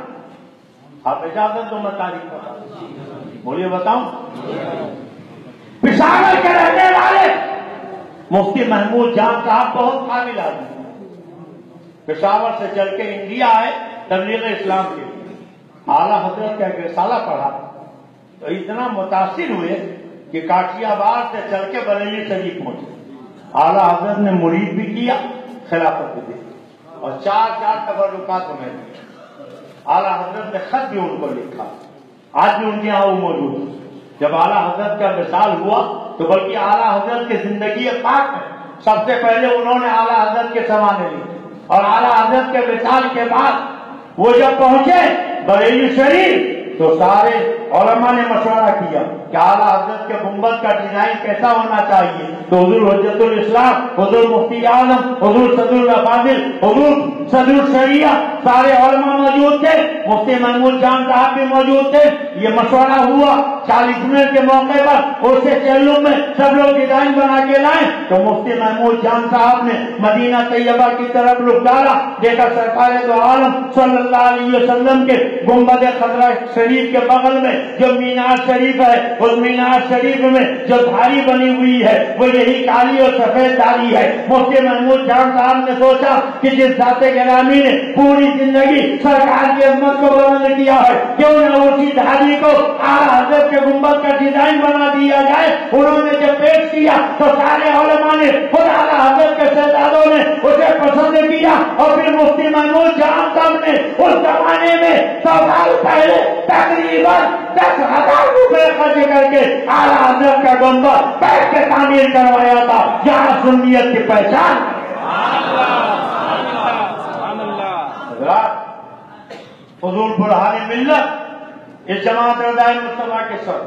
آپ اجازت دو میں تاریخ بتاؤں۔ بولیے بتاؤں؟ پشاور کے رہنے والے مفتی محمود جان صاحب بہت قابل آدمی، پشاور سے چل کے انڈیا آئے تبلیغ اسلام کے لیے، اعلیٰ حضرت کا ایک رسالہ پڑھا تو اتنا متاثر ہوئے کہ کاٹھی آباد سے چل کے بریلی شریف پہنچے۔ اعلیٰ حضرت نے مرید بھی کیا، خلافت بھی دی، اور 4 تبرکات انہیں دی۔ اعلیٰ حضرت نے خط بھی ان کو لکھا، آج بھی ان کے یہاں وہ موجود ہے۔ جب اعلیٰ حضرت کا وصال ہوا تو بلکہ اعلیٰ حضرت کی زندگی پاک میں سب سے پہلے انہوں نے اعلیٰ حضرت کے سوانے لی، اور اعلیٰ حضرت کے وصال کے بعد وہ جب پہنچے بریلی شریف تو سارے علماء نے مشورہ کیا کہ اعلیٰ حضرت کے گنبد کا ڈیزائن کیسا ہونا چاہیے. تو حضور حجت الاسلام، حضور مفتی اعظم، حضور صدر الافاضل، حضور صدر الشریعہ سارے علماء موجود تھے. مفتی محمود جان صاحب بھی موجود تھے. یہ مشورہ ہوا 40ویں کے موقع پر اسے چیلوں میں سب لوگ ڈیزائن بنا کے لائے. تو مفتی محمود جان صاحب نے مدینہ طیبہ کی طرف رخ ڈالا. دیکھا سرکار دو عالم صلی اللہ علیہ وسلم کے گنبد خضرا شریف کے بغل میں جو مینار شریف ہے، اس مینار شریف میں جو دھاری بنی ہوئی ہے وہ یہی کالی اور سفید دھاری ہے. مفتی محمود جان صاحب نے سوچا کہ جس ذات گرامی نے پوری زندگی سرکار کی عظمت کو بلند کیا ہے، کیوں نہ اسی دھاری کو اعلیٰ حضرت کے گنبد کا ڈیزائن بنا دیا جائے. انہوں نے جب پیش کیا تو سارے علماء نے، خود اعلیٰ حضرت کے شہزادوں نے اسے پسند کیا. اور پھر مفتی محمود جان صاحب نے اس زمانے میں 100 سال پہلے تقریباً 10,000 روپے خرچ کر کے اعلیٰ حضرت کا گنبد بیٹھ کے تعمیر کروایا تھا. یہاں سنیت کی پہچان. حضور برہان ملت اس جماعت رضائے مصطفیٰ کے سر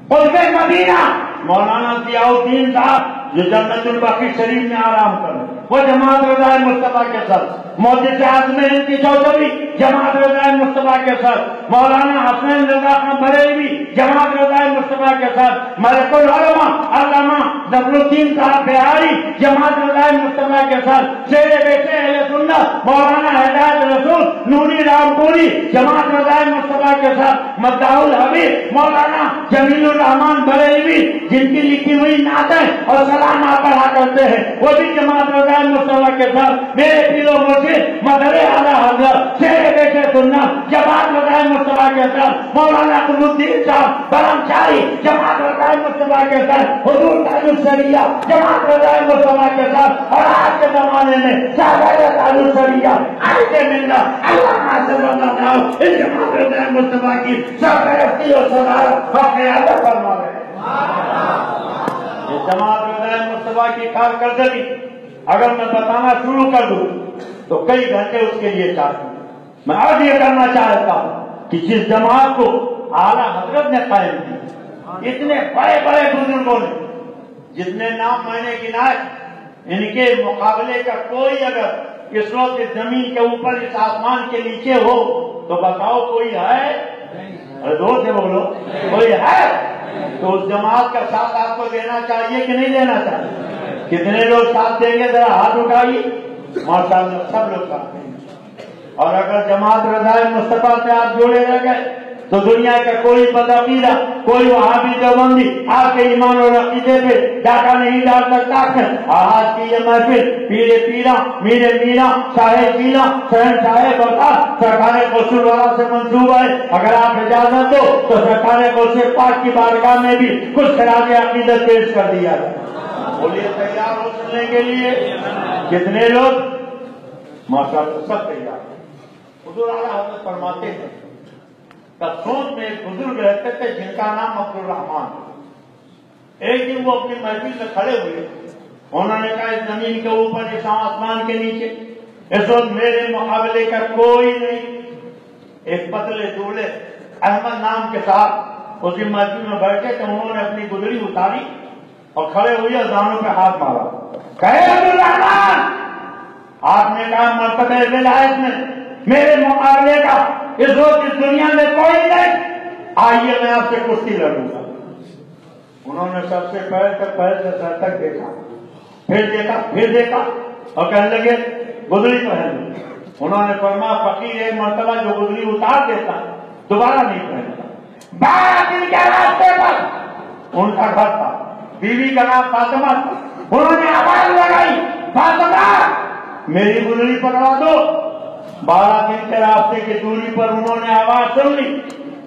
قطب مدینہ مولانا ضیاء الدین صاحب جو جنت البقیع شریف میں آرام کرے، وہ جماعت رضائے مصطفیٰ کے سر محدث اعظم ہند کی چوتھویں جماعت رضائے مصطفیٰ کے سر مولانا حسین رضا خان بریلوی جماعت رضائے مصطفیٰ کے سر ملک العلماء علامہ ظفر الدین صاحب بہاری جماعت رضائے مصطفیٰ کے سر شیر بیٹے اہل سنت مولانا ہدایت رسول نوری رام پوری جماعت رضائے مصطفیٰ کے سر مداح الحبیب مولانا جمیل الرحمان بریلوی جن کی لکھی ہوئی نعتیں اور سلام پڑھا کرتے ہیں، وہ بھی جماعت رضائے مصطفیٰ کے سر. میرے پیرو مرشد مدر اعلیٰ حضرت شیر بیٹے سنت جماعت رضائے مصطفیٰ کے سر مولانا قطب الدین صاحب برہمچاری جماعت رضائے مصطفیٰ کے سر حضور تاج الشریعہ جماعت رضائے مصطفیٰ کے سر. اور آج کے زمانے میں شہزادہ تاج الشریعہ عائد ملت علامہ صلی اللہ علیہ اس جماعت رضائے مصطفیٰ کی سرپرستی اور صدارت اور قیادت فرما رہے ہیں. جماعت رضائے مصطفیٰ کی کارکردگی اگر میں بتانا شروع کر دوں تو کئی گھنٹے اس کے لیے چاہیے. میں آج یہ کرنا چاہتا ہوں کہ جس جماعت کو اعلیٰ حضرت نے قائم کی، اتنے بڑے بڑے بزرگوں نے جتنے نام میں نے گنائے، ان کے مقابلے کا کوئی اگر اس وقت اس زمین کے اوپر اس آسمان کے نیچے ہو تو بتاؤ کوئی ہے؟ زور سے بولو، کوئی ہے؟ تو اس جماعت کا ساتھ آپ کو دینا چاہیے کہ نہیں دینا چاہیے؟ کتنے لوگ ساتھ دیں گے؟ ذرا ہاتھ اٹھائیے. ماشاءاللہ سب لوگ ساتھ دیں گے. اور اگر جماعت رضائے مصطفیٰ سے آپ جوڑے رہ گئے تو دنیا کا کوئی بدعقیدہ، کوئی وہابی دیوبندی آپ کے ایمان اور عقیدے پہ ڈاکہ نہیں ڈال سکتا. آج کی یہ محفل پیرے پیرا میرے میرا شاہ جینا شہنشاہ بتا سرکار قصور والا سے منسوب ہے. اگر آپ اجازت دو تو سرکار قصور پاک کی بارگاہ میں بھی کچھ خراج عقیدت پیش کر دیا ہے. بولیے تیار ہو سننے کے لیے؟ کتنے لوگ؟ ماشاءاللہ سب تیار. حضور اعلیٰ حضرت فرماتے ہیں کسوت میں ایک بزرگ رہتے تھے جن کا نام عبد الرحمان. ایک دن وہ اپنی محفل میں کھڑے ہوئے، انہوں نے کہا اس زمین کے اوپر اس آسمان کے نیچے اس وقت میرے مقابلے کا کوئی نہیں. ایک پتلے دولے احمد نام کے ساتھ اسی محفل میں بیٹھے تھے. انہوں نے اپنی گدڑی اتاری اور کھڑے ہوئے دانوں پہ ہاتھ مارا. کہے عبد الرحمان، آپ نے کہا مرتبہ ولایت میں میرے مقابلے کا اس وقت اس دنیا میں کوئی نہیں، آئیے میں آپ سے کشتی لڑوں گا. انہوں نے سب سے پیر سے سر تک دیکھا، پھر دیکھا اور کہنے لگے گدڑی پہن لو. انہوں نے فرمایا فقیر ایک مرتبہ جو گدڑی اتار دیتا دوبارہ نہیں پہنتا. 12 دن کے راستے پر ان کا گھر تھا، بیوی کا نام فاطمہ تھا. انہوں نے آواز لگائی فاطمہ میری گدڑی پکڑا دو. 12 دن کے راستے کی دوری پر انہوں نے آواز سن لی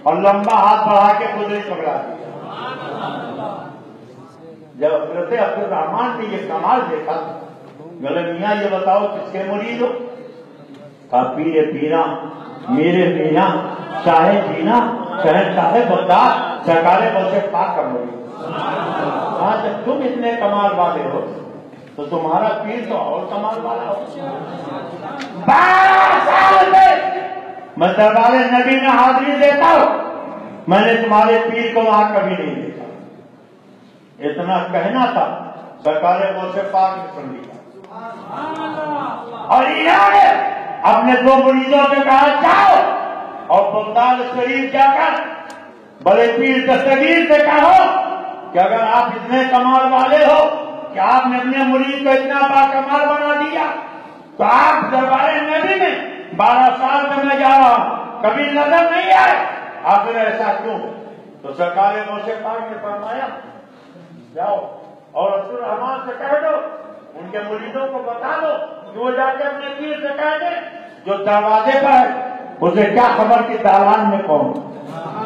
اور لمبا ہاتھ بڑھا کے گدڑی پکڑا دی. جب حضرت عبد الرحمان نے یہ کمال دیکھا گلے میاں یہ بتاؤ کس کے مرید ہو؟ کہا پیر پیرا میرے میاں شاہ جینا شہنشاہ بغداد سرکار بس پاک کا مرید. کہا جب تم اتنے کمال والے ہو تو تمہارا پیر تو اور کمال والا ہو. 12 سال سے میں دربار نبی میں حاضری دیتا ہوں، میں نے تمہارے پیر کو وہاں کبھی نہیں دیکھا. اتنا کہنا تھا، سرکار غوث پاک نے سن لیا. اور انہوں نے اپنے 2 مریدوں سے کہا جاؤ اور بغداد شریف جا کر بڑے پیر دستگیر سے کہو کہ اگر آپ اتنے کمال والے ہو کہ آپ نے اپنے مرید کو اتنا باکمال بنا دیا تو آپ دربار نبی میں 12 سال سے میں جا رہا ہوں کبھی نظر نہیں آئے، آخر ایسا کیوں؟ تو سرکار غوث پاک نے فرمایا جاؤ اور رسول رحمان سے کہہ دو، ان کے مریدوں کو بتا دو کہ وہ جا کے اپنے پیر سے کہہ دیں جو دروازے پر ہے اسے کیا خبر کہ دالان میں کون،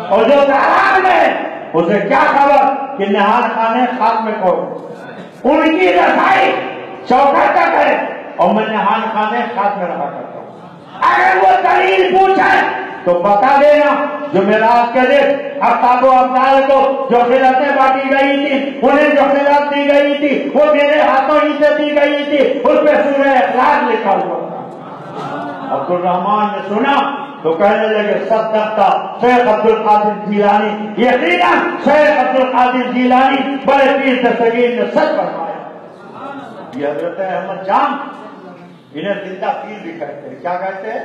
اور جو دالان میں اسے کیا خبر کہ نہان خانے خاک میں کون. ان کی رسائی چوکھٹ تک ہے اور میں نہان خانے خاک میں رہا کرتا ہوں. اگر وہ دلیل پوچھے تو بتا دینا جو میراث کے دن اقطاب و ابدال کو جو خلعتیں بانٹی گئی تھی، انہیں جو خلعت دی گئی تھی وہ میرے ہاتھوں ہی سے دی گئی تھی، اس پہ سورہ اخلاص لکھا ہوا تھا. عبد الرحمان نے سنا تو کہنے لگے صدقتا شیخ عبد القادر جیلانی، یقیناً شیخ عبد القادر جیلانی بڑے پیر دستگیر نے سچ فرمایا. یہ حضرت احمد جان، انہیں زندہ پیر بھی کہتے ہیں. کیا کہتے ہیں؟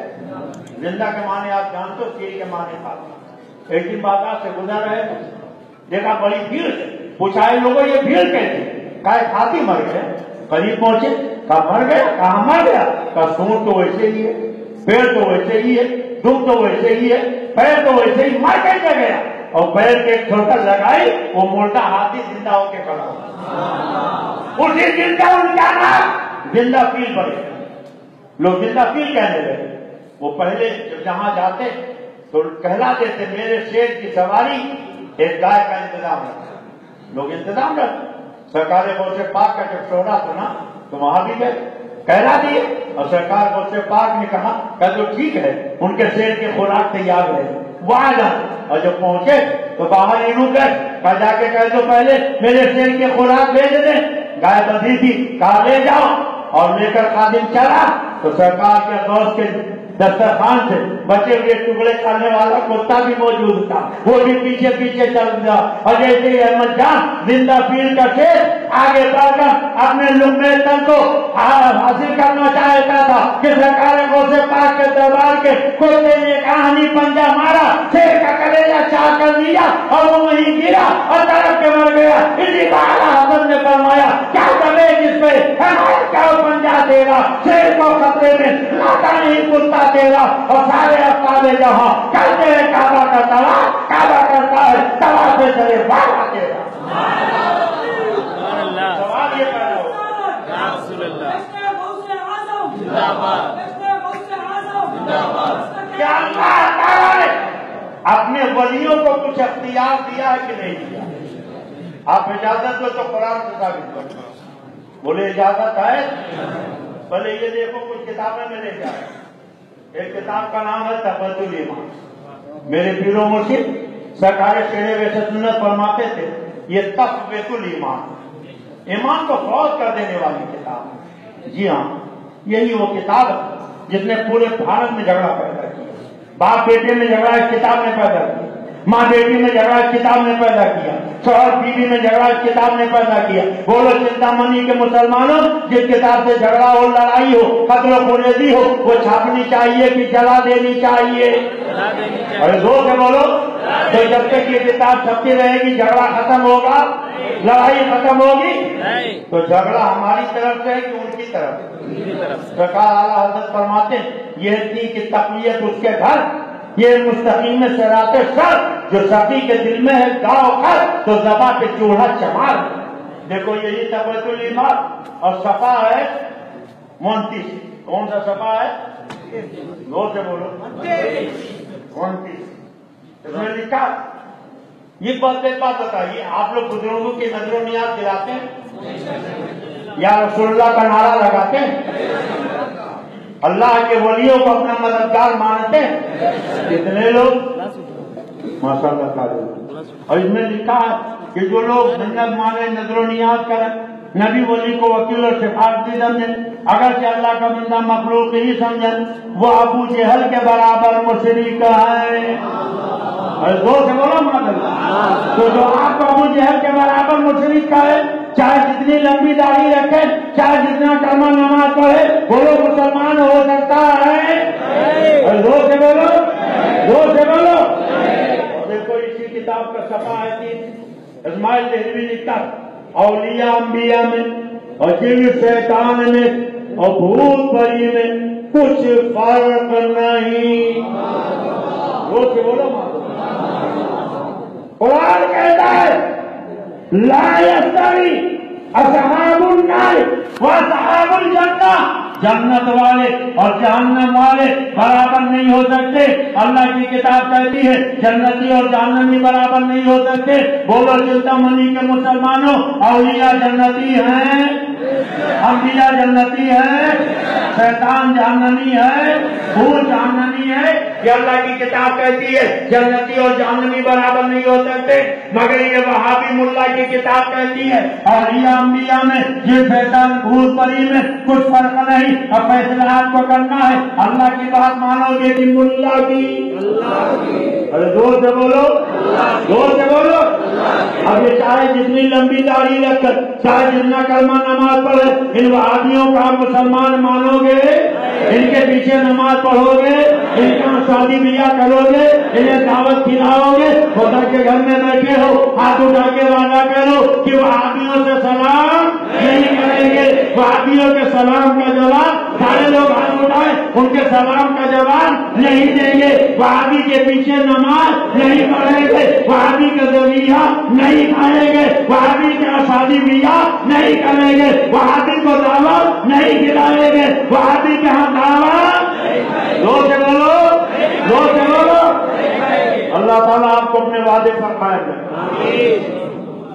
زندہ کے معنی آپ جانتے ہو، پیر کے معنی پاتے. ایک دن بازار سے گزر رہے تھے، دیکھا بڑی بھیڑ سے، پوچھا لوگوں یہ بھیڑ کیسے؟ کہا کھاتی مر گئے. قریب پہنچے، کہا مر گیا؟ کہاں مر گیا؟ کہا سونٹ تو ویسے ہی ہے، پیڑ تو ویسے ہی ہے، دم تو ویسے ہی ہے، پیر تو ویسے ہی، مر کیسے گیا؟ اور پیر کے ایک چھوٹا لگائی، وہ مردہ ہاتھی زندہ ہو کے کھڑا ہو. اسی زندہ ان کا نام زندہ پیر بنے. لوگ زندہ پیر کہنے لگے. وہ پہلے جہاں جاتے تو کہلاتے تھے میرے شیر کی سواری ایک گائے کا انتظام رکھا. لوگ انتظام رکھتے. سرکار غوث پاک کا جب شعرا سنا تو وہاں بھی گئے، کہلا دیے. اور سرکار غوث پاک نے کہا کہ تو ٹھیک ہے، ان کے شیر کی خوراک تیار ہے، وہ آ جائیں. اور جب پہنچے تو باہر ہی رک گئے. کہا جا کے کہہ دو پہلے میرے شیر کی خوراک بھیج دیں. گائے بندھی تھی، کہا لے جاؤ. اور لے کر خادم چلا تو سرکار کے دوست کے دسترخوان سے بچے ہوئے ٹکڑے کھانے والا کتا بھی موجود تھا، وہ بھی پیچھے پیچھے چل گیا. اور جیسے ہی احمد جان زندہ پیر کا شیر آگے بڑھ کر اپنے لقمے تن کو حاصل کرنا چاہتا تھا کہ سرکار غوث پاک کے دربار کے کتے نے کہانی پنجا مارا، شیر کا کلیجہ چاک کر لیا اور وہ وہیں گرا اور تڑپ کے مر گیا. اسی بار حضرت نے فرمایا کیا کرے جس پہ کیا پنجا دے گا، شیر کو خطرے میں لاتا نہیں کتا تیرا. اور سارے افراد جہاں کرتے ہیں کعبہ کا طواف، کعبہ کرتا ہے طواف سے چلے بابا تیرا. سوال یہ پیدا ہو کیا اللہ تعالیٰ نے اپنے ولیوں کو کچھ اختیار دیا ہے کہ نہیں دیا؟ آپ اجازت دو تو قرآن سے ثابت کرو. بولے اجازت ہے؟ بھلے یہ دیکھو کچھ کتابیں میں لے جائے. ایک کتاب کا نام ہے تحفۃ الایمان. میرے پیر و مرشد سرکار شیرِ ویسے سنت فرماتے تھے یہ تحفۃ الایمان، ایمان کو فروغ کر دینے والی کتاب ہے. جی ہاں، یہی وہ کتاب ہے جس نے پورے بھارت میں جھگڑا پیدا کیا. باپ بیٹے میں جھگڑا اس کتاب نے پیدا کیا، ماں بیٹی میں جھگڑا اس کتاب نے پیدا کیا، شوہر بیوی میں جھگڑا اس کتاب نے پیدا کیا. بولو چنتامنی کے مسلمانوں، جس کتاب سے جھگڑا ہو، لڑائی ہو، قتل و خونریزی ہو، وہ چھاپنی چاہیے کہ جلا دینی چاہیے؟ اور زور سے بولو. تو جب تک یہ کتاب چھپتی رہے گی جھگڑا ختم ہوگا، لڑائی ختم ہوگی. تو جھگڑا ہماری طرف سے ہے کہ ان کی طرف؟ سرکار اعلیٰ حضرت فرماتے ہیں یہ تھی کہ تقویت اس کے گھر، یہ مستقیم صراط سر جو سخی کے دل میں ہے گاؤں گھر، تو زباں پہ چولہا چمار. دیکھو یہی تحفۃ الایمان. اور صفحہ ہے 29. کون سا صفحہ ہے؟ زور سے بولو. 29. اس میں لکھا یہ بات بتائیے، آپ لوگ بزرگوں کی نظر و نیاز دلاتے ہیں یا رسول اللہ کا نعرہ لگاتے ہیں؟ اللہ کے ولیوں کو اپنا مددگار مانتے ہیں کتنے لوگ؟ ماشاءاللہ تعالی. اور اس میں لکھا ہے کہ جو لوگ منت مانے، نظر و نیاز کریں، نبی ولی کو وکیل اور سفارتی سمجھیں، اگرچہ اللہ کا بندہ مخلوق ہی سمجھیں، وہ ابو جہل کے برابر مشرک ہے۔ زور سے بولو ماشاءاللہ۔ تو جو آپ کو ابو جہل کے برابر مشرک کا ہے، چاہے جتنی لمبی داڑھی رکھے، چاہے جتنا کلمہ نماز پڑھے، بولو مسلمان ہو سکتا ہے؟ زور سے بولو، زور سے بولو۔ دیکھو اسی کتاب کا صفحہ ہے اسماعیل دہلوی لکھتا، اولیاء انبیاء میں اور جن شیطان میں اور بھوت پری میں کچھ فرق نہیں۔ وہ سے بولو، قرآن کہتا ہے لا یستوی اصحاب النار واصحاب الجنہ، جنت والے اور جہنم والے برابر نہیں ہو سکتے۔ اللہ کی کتاب کہتی ہے جنتی اور جہنمی برابر نہیں ہو سکتے۔ بولو چلتا منی کے مسلمانوں، اولیاء جنتی ہیں، انبیاء جنتی ہیں، شیطان جہنمی ہے، بھوت جہنمی ہے۔ یہ اللہ کی کتاب کہتی ہے جنتی اور جہنمی برابر نہیں ہو سکتے، مگر یہ وہابی ملا کی کتاب کہتی ہے اولیاء انبیاء میں یہ شیطان بھوت پری میں کچھ فرق نہیں۔ اب فیصلہ آپ کو کرنا ہے، اللہ کی بات مانو گے کہ ملا کی؟ ارے زور سے بولو، زور سے بولو۔ اب یہ چاہے جتنی لمبی داڑھی رکھ کر، چاہے جتنا کلمہ نماز پڑھے، ان وہابیوں کا مسلمان مانو گے؟ ان کے پیچھے نماز پڑھو گے؟ ان کا شادی بیاہ کرو گے؟ انہیں دعوت کھلاؤ گے؟ خدا کے گھر میں بیٹھے ہو، ہاتھ اٹھا کے وعدہ کرو کہ وہابیوں سے سلام نہیں کریں گے۔ وہابیوں کے سلام کا جواب سارے لوگ ہاتھ اٹھائیں، ان کے سلام کا جواب نہیں دیں گے۔ وہابی کے پیچھے نماز نہیں پڑھیں گے، وہابی کا ذریعہ نہیں کھائیں گے، وہابی کا شادی بیاہ نہیں کریں گے، وہابی کو دعوت نہیں کھلائیں گے، وہابی کے ہاں دعوت۔ زور سے بولو، زور سے بولو۔ اللہ تعالیٰ آپ کو اپنے وعدے پر قائم رکھے۔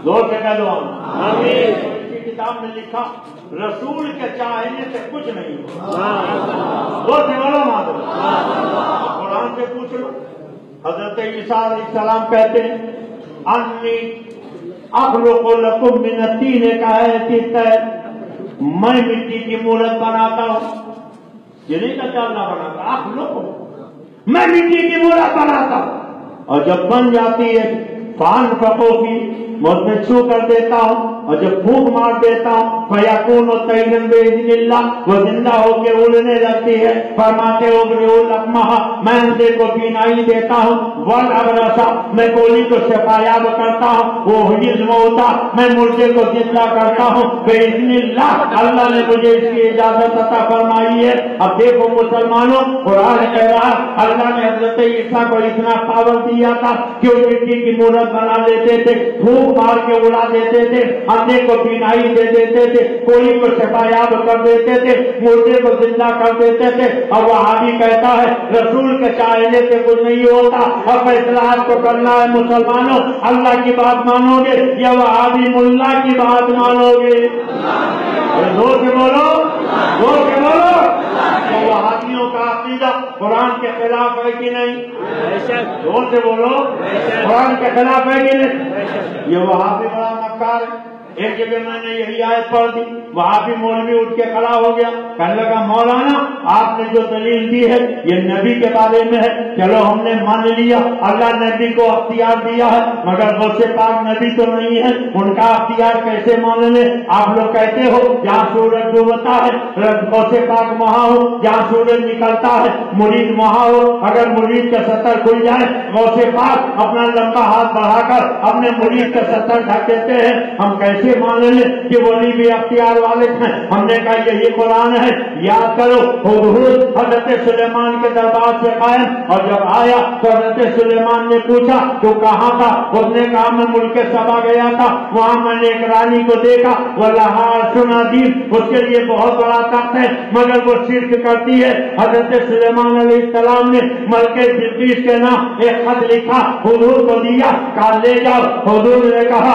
زور سے کہہ دو آمین۔ کتاب میں لکھا رسول کے چاہنے سے کچھ نہیں وہ سے بولو مادر۔ قرآن سے پوچھ لو، حضرت عیسیٰ علیہ السلام کہتے ہیں انی اخلق لکم من الطین کہتی ہے میں مٹی کی مورت بناتا ہوں۔ یہ نہیں کہتا اللہ بناتا، اخلق میں مٹی کی مورت بناتا ہوں، اور جب بن جاتی ہے فان فقو کی میں اس میں چھو کر دیتا ہوں، اور جب پھونک مار دیتا ہوں فیکون طیرا باذن اللہ، وہ زندہ ہو کے اڑنے لگتی ہے۔ فرماتے ہو لقمہ میں اندھے کو بینائی دیتا ہوں، والابرص میں کولی کو شفایاب کرتا ہوں، وہ حیز موتا میں مردے کو زندہ کرتا ہوں باذن اللہ، اللہ نے مجھے اس کی اجازت عطا فرمائی ہے۔ اب دیکھو مسلمانوں، قرآن کہہ رہا اللہ نے حضرت عیسیٰ کو اتنا پاور دیا تھا کہ وہ مٹی کی مورت بنا لیتے تھے، پھونک مار کے اڑا دیتے تھے، اندھے کو بینائی دے دیتے تھے، کوئی کو شفایاب کر دیتے تھے، مردے کو زندہ کر دیتے تھے۔ اور وہابی کہتا ہے رسول کے چاہنے سے کچھ نہیں ہوتا۔ اور فیصلہ آپ کو کرنا ہے مسلمانوں، اللہ کی بات مانو گے یا وہابی ملا کی بات مانو گے؟ زور سے بولو، زور سے بولو۔ تو وہابیوں کا عقیدہ قرآن کے خلاف ہے کہ نہیں؟ زور سے بولو، قرآن کے خلاف ہے کہ نہیں؟ یہ وہابی بڑا مکار ہے۔ ایک جگہ میں نے یہی آیت پڑھ دی، وہاں بھی مولوی اٹھ کے کھڑا ہو گیا، کہنے لگا مولانا آپ نے جو دلیل دی ہے یہ نبی کے بارے میں ہے، چلو ہم نے مان لیا، اللہ نبی کو اختیار دیا ہے، مگر غوث پاک نبی تو نہیں ہے، ان کا اختیار کیسے مان لیں؟ آپ لوگ کہتے ہو جہاں سورج ڈوبتا ہے غوث پاک وہاں ہو، جہاں سورج نکلتا ہے مرید وہاں ہو، اگر مرید کا ستر کھل جائے غوث پاک اپنا لمبا ہاتھ بڑھا کر اپنے مرید کا ستر ڈھک دیتے ہیں، ہم کیسے مان لیں کہ ولی بھی اختیار والے ہیں؟ ہم نے کہا یہی قرآن ہے، یاد کرو ہدہد حضرت سلیمان کے دربار سے قائم، اور جب آیا تو حضرت سلیمان نے پوچھا تو کہاں تھا؟ اس نے کہا میں ملک سبا گیا تھا، وہاں میں نے ایک رانی کو دیکھا، وَلَهَا عَرْشٌ عَظِيمٌ، اس کے لیے بہت بڑا تخت ہے مگر وہ شرک کرتی ہے۔ حضرت سلیمان علیہ السلام نے ملکہ بلقیس کے نام ایک خط لکھا، ہدہد کو دیا، کہا لے جاؤ۔ ہدہد نے کہا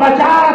50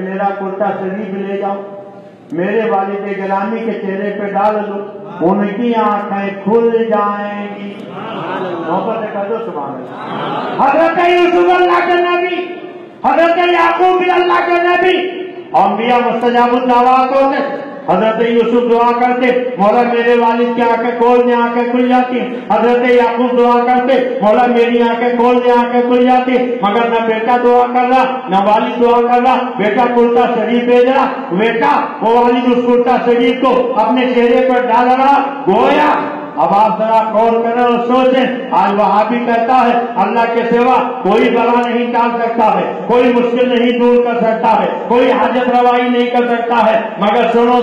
میرا کرتا شریف لے جاؤ، میرے والد گرامی کے چہرے پہ ڈال دو، ان کی آنکھیں کھل جائیں گی۔ محبت سے کہہ دو سبحان اللہ۔ حضرت یوسف اللہ کے نبی، حضرت یعقوب بھی اللہ کے نبی، انبیاء مستجاب الدعوات ہوتے۔ حضرت یوسف دعا کرتے، مولا میرے والد کی آنکھیں کھول دے، آنکھیں کھل جاتی۔ حضرت یعقوب دعا کرتے، مولا میری آنکھیں کھول دے، آنکھیں کھل جاتی۔ مگر نہ بیٹا دعا کر رہا، نہ والد دعا کر رہا، بیٹا کرتا شریف بھیج رہا، بیٹا وہ والد اس کرتا شریف کو اپنے چہرے پر ڈال رہا گویا۔ اب آپ ذرا غور کریں اور سوچیں، آج وہابی کہتا ہے اللہ کے سوا کوئی بلا نہیں ٹال سکتا ہے، کوئی مشکل نہیں دور کر سکتا ہے، کوئی حاجت روائی نہیں کر سکتا ہے۔ مگر سنو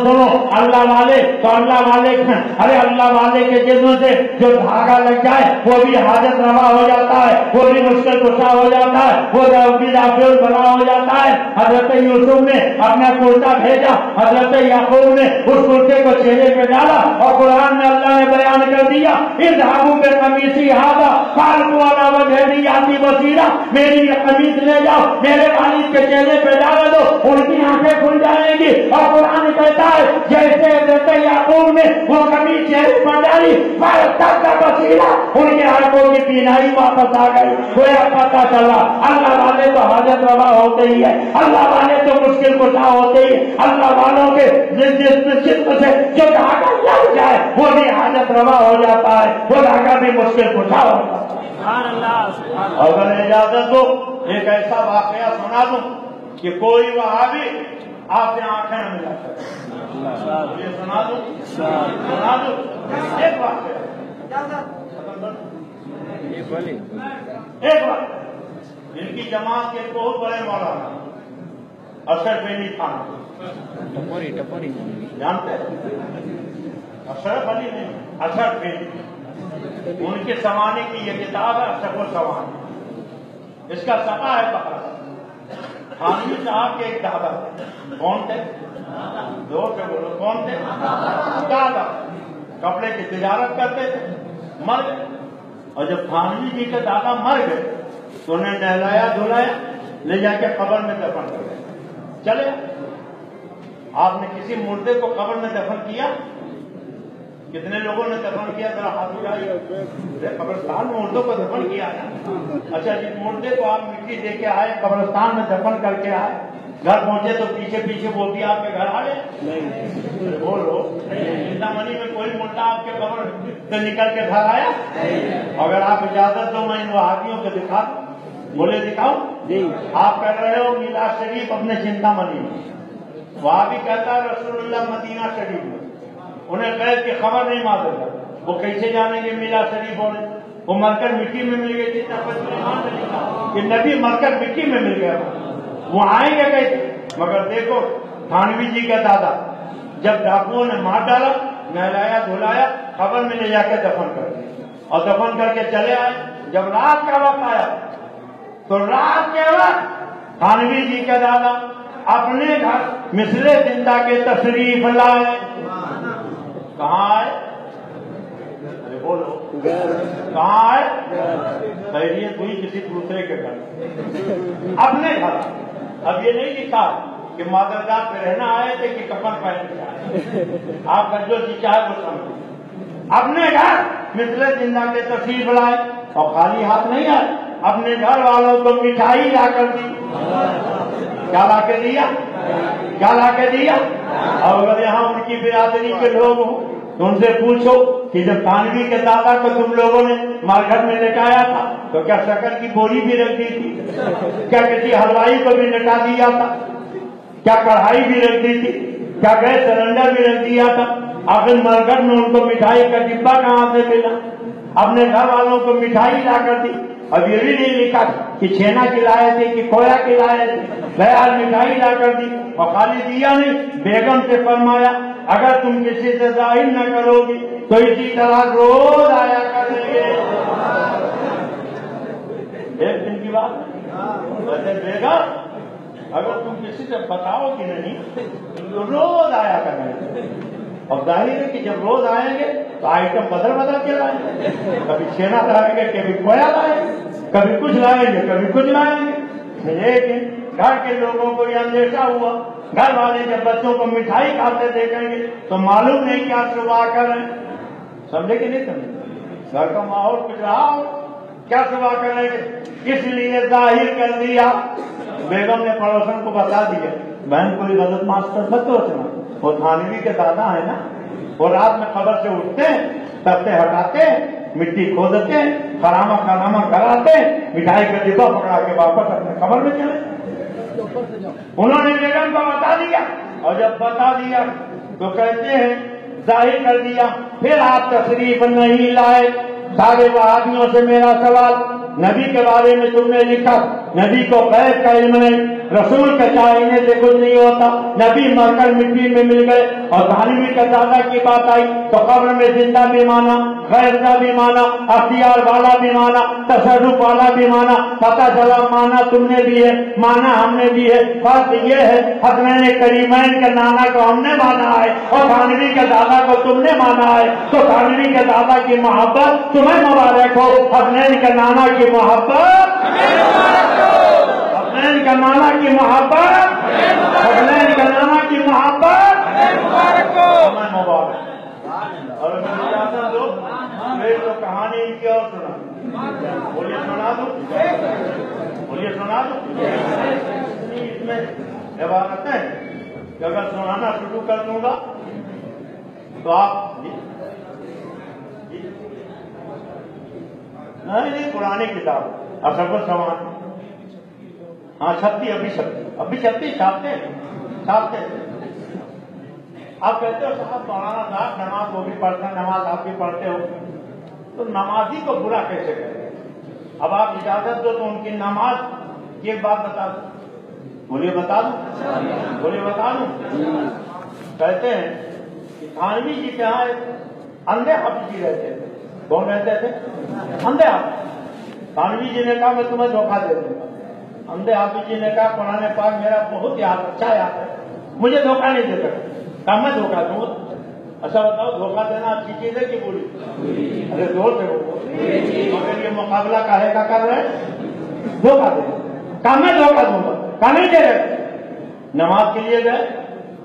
اللہ والے تو اللہ والے، ارے اللہ والے کے جسم سے جو دھاگا لگ جائے وہ بھی حاجت روا ہو جاتا ہے، وہ بھی مشکل کشا ہو جاتا ہے، وہ بھی دافع بلا ہو جاتا ہے۔ حضرت یوسف نے اپنا کرتا بھیجا، حضرت یعقوب نے اس کرتے کو چہرے پہ ڈالا، اور قرآن میں اللہ نے بیان کر دیا اذهبوا بقمیصی ھذا فالقوا علی وجهه یاتی بصیرا، میری یہ قمیص لے جاؤ، میرے والد کے چہرے پہ ڈال دو، ان کی آنکھیں کھل جائیں گی۔ اور قرآن کہتا ہے جیسے حضرت یعقوب نے وہ قمیص چہرے پر ڈالی فارتد بصیرا، ان کی آنکھوں کی بینائی واپس آ گئی۔ گویا پتہ چلا اللہ والے تو حاجت روا ہوتے ہی ہے، اللہ والے تو مشکل کشا ہوتے ہی، اللہ والوں کے جسم سے جو دھاگا لگ جائے وہ بھی حاجت روا ہو جاتا ہے، وہ دھاگا بھی مشکل کشا ہوتا ہے۔ سبحان اللہ۔ اگر اجازت دو ایک ایسا واقعہ سنا دوں کہ کوئی وہابی آپ سے آنکھیں نہ ملا سکے، یہ سنا دوں ایک واقعہ، ایک واقعہ۔ ان کی جماعت کے بہت بڑے مولانا اشرف علی خان جانتے ہیں؟ اشرف علی نہیں، اشرف علی، ان کے زمانے کی یہ کتاب ہے اشرف الزمان، اس کا صفحہ ہے بقرہ۔ خانوی صاحب کے ایک دادا کون تھے؟ دو سے بولو کون تھے؟ دادا کپڑے کی تجارت کرتے تھے، مر گئے۔ اور جب خانوی جی کے دادا مر گئے تو انہیں نہلایا دھلایا، لے جا کے قبر میں دفن کر دیا۔ چلے آپ نے کسی مردے کو قبر میں دفن کیا؟ کتنے لوگوں نے دفن کیا؟ ذرا ہاتھ اٹھائیے۔ قبرستان میں مردوں کو دفن کیا ہے؟ اچھا جس مردے کو آپ مٹی دے کے آئے، قبرستان میں دفن کر کے آئے، گھر پہنچے تو پیچھے پیچھے وہ بھی آپ کے گھر آ گئے؟ نہیں بولو، منی میں کوئی مردہ آپ کے قبر سے نکل کے گھر آیا؟ اگر آپ اجازت دو میں ان وہابیوں کو دکھا دوں، بولے دکھاؤں؟ آپ کہہ رہے ہو میلاد شریف اپنے چنتا منی میں، وہابی کہتا ہے رسول اللہ مدینہ شریف میں، انہیں غیب کی خبر نہیں معلوم ہے، وہ کیسے جانیں گے میلاد شریف ہونے؟ وہ مر کر مٹی میں مل گئے، جتنا سلیمان نے لکھا کہ نبی مر کر مٹی میں مل گیا، وہ آئیں گے کیسے؟ مگر دیکھو تھانوی جی کا دادا جب ڈاکوؤں نے مار ڈالا، نہلایا دھلایا، قبر میں لے جا کے دفن کر دیا، اور دفن کر کے چلے آئے۔ جب رات کا وقت آیا تو رات کے وقت تھانوی جی کا دادا اپنے گھر مثل زندہ کے تشریف لائے۔ کہاں آئے؟ بولو کہاں آئے؟ خیریت ہوئی کسی دوسرے کے گھر، اپنے گھر۔ اب یہ نہیں لکھا کہ مادرجات پہ رہنا آئے تھے کہ کفن پہن کے آئے، آپ کا جو جی چاہے وہ سمجھے۔ اپنے گھر مثل زندہ کے تشریف لائے، اور خالی ہاتھ نہیں آئے، اپنے گھر والوں کو مٹھائی لا کر دی۔ کیا لا کے دیا؟ کیا لا کے دیا؟ اور اگر یہاں ان کی برادری کے لوگ ہوں تو ان سے پوچھو کہ جب تھانوی کے دادا کو تم لوگوں نے مارکیٹ میں لٹایا تھا تو کیا شکر کی بوری بھی رکھ دی تھی؟ کیا کسی حلوائی کو بھی لٹا دیا تھا؟ کیا کڑھائی بھی رکھ دی تھی؟ کیا گیس سلنڈر بھی رکھ دیا تھا؟ آخر مارکیٹ میں ان کو مٹھائی کا ڈبہ کہاں سے ملا؟ اپنے گھر والوں کو مٹھائی لا کر دی۔ اب یہ بھی نہیں لکھا کہ چھینا کھلائے تھے کہ کھویا کھلائے تھے، بہرحال مٹھائی لا کر دی، اور خالی دیا نہیں، بیگم سے فرمایا اگر تم کسی سے ظاہر نہ کرو گی تو اسی طرح روز آیا کریں گے۔ ایک دن کی بات ویسے بیگم اگر تم کسی سے بتاؤ گی نہیں تو روز آیا کریں گے۔ اور ظاہر ہے کہ جب روز آئیں گے تو آئٹم بدل کے لائیں گے، کبھی چھینا لائیں گے، کبھی کھویا لائیں گے، کبھی کچھ لائیں گے، کبھی کچھ لائیں گے۔ لیکن گھر کے لوگوں کو یہ اندیشہ ہوا گھر والے جب بچوں کو مٹھائی کھاتے دیکھیں گے تو معلوم نہیں کیا صبح کریں. سمجھے کہ نہیں سمجھے؟ گھر کا ماحول کچھ رہا ہو کیا صبح کریں گے. اس لیے ظاہر کر دیا. بیگم نے پڑوسن کو بتا دیا بہن کوئی غلط ماسٹر مت سوچنا وہ تھانوی کے دادا ہے نا وہ رات میں خبر سے اٹھتے ہیں تختے ہٹاتے مٹی کھودتے خرامہ خرامہ کراتے مٹھائی کا ڈبہ پکڑا کے واپس اپنے خبر میں چلے. انہوں نے بیگم کو بتا دیا اور جب بتا دیا تو کہتے ہیں ظاہر کر دیا. پھر آپ تشریف نہیں لائے. سارے وہابیوں سے میرا سوال نبی کے بارے میں تم نے لکھا نبی کو غیب کا علم نہیں رسول کے چاہنے سے کچھ نہیں ہوتا. نبی مر کر مٹی میں مل گئے اور تھانوی کے دادا کی بات آئی تو قبر میں زندہ بھی مانا غیرتا بھی مانا اختیار والا بھی مانا تصرف والا بھی مانا. پتہ چلا مانا تم نے بھی ہے مانا ہم نے بھی ہے. فرق یہ ہے حسنین کریمین کے نانا کو ہم نے مانا ہے اور تھانوی کے دادا کو تم نے مانا ہے تو تھانوی کے دادا کی محبت تمہیں مبارک ہو حسنین کے نانا کی محبت حسنین کا نانا کی محبت حسنین کا نانا کی محبت ہمیں مبارک. اور پھر تو کہانی ان کی اور سنا بولیے سنا دو بولیے سنا دو. اس میں عبارت ہے کہ اگر سنانا شروع کر دوں گا تو آپ نہیں پرانی کتاب اصل سامان ہاں چھپتی ابھی چھپتی چھاپتے ہیں. آپ کہتے ہو صاحب مولانا صاحب نماز وہ بھی پڑھتے ہیں نماز آپ بھی پڑھتے ہو تو نمازی کو برا کیسے کریں. اب آپ اجازت دو تو ان کی نماز کی ایک بات بتا دوں. بولیے بتا دوں بولیے بتا دوں. کہتے ہیں کہ تھانوی جی کے یہاں اندھے حافظ جی رہتے تھے. کون رہتے تھے؟ اندھے حافظ. تھانوی جی نے کہا میں تمہیں دھوکہ دے دوں گا. اندھے حافظ جی نے کہا قرآن پاک میرا بہت یاد اچھا یاد ہے مجھے دھوکہ نہیں دے سکتا. کہا میں دھوکہ دوں گا. اچھا بتاؤ دھوکہ دینا اچھی چیز ہے کہ بری؟ ارے زور سے بولو مگر یہ مقابلہ کاہے کا کر رہے ہیں دھوکہ دے. کہا میں دھوکہ دوں گا. کہا نہیں دے رہے. نماز کے لیے گئے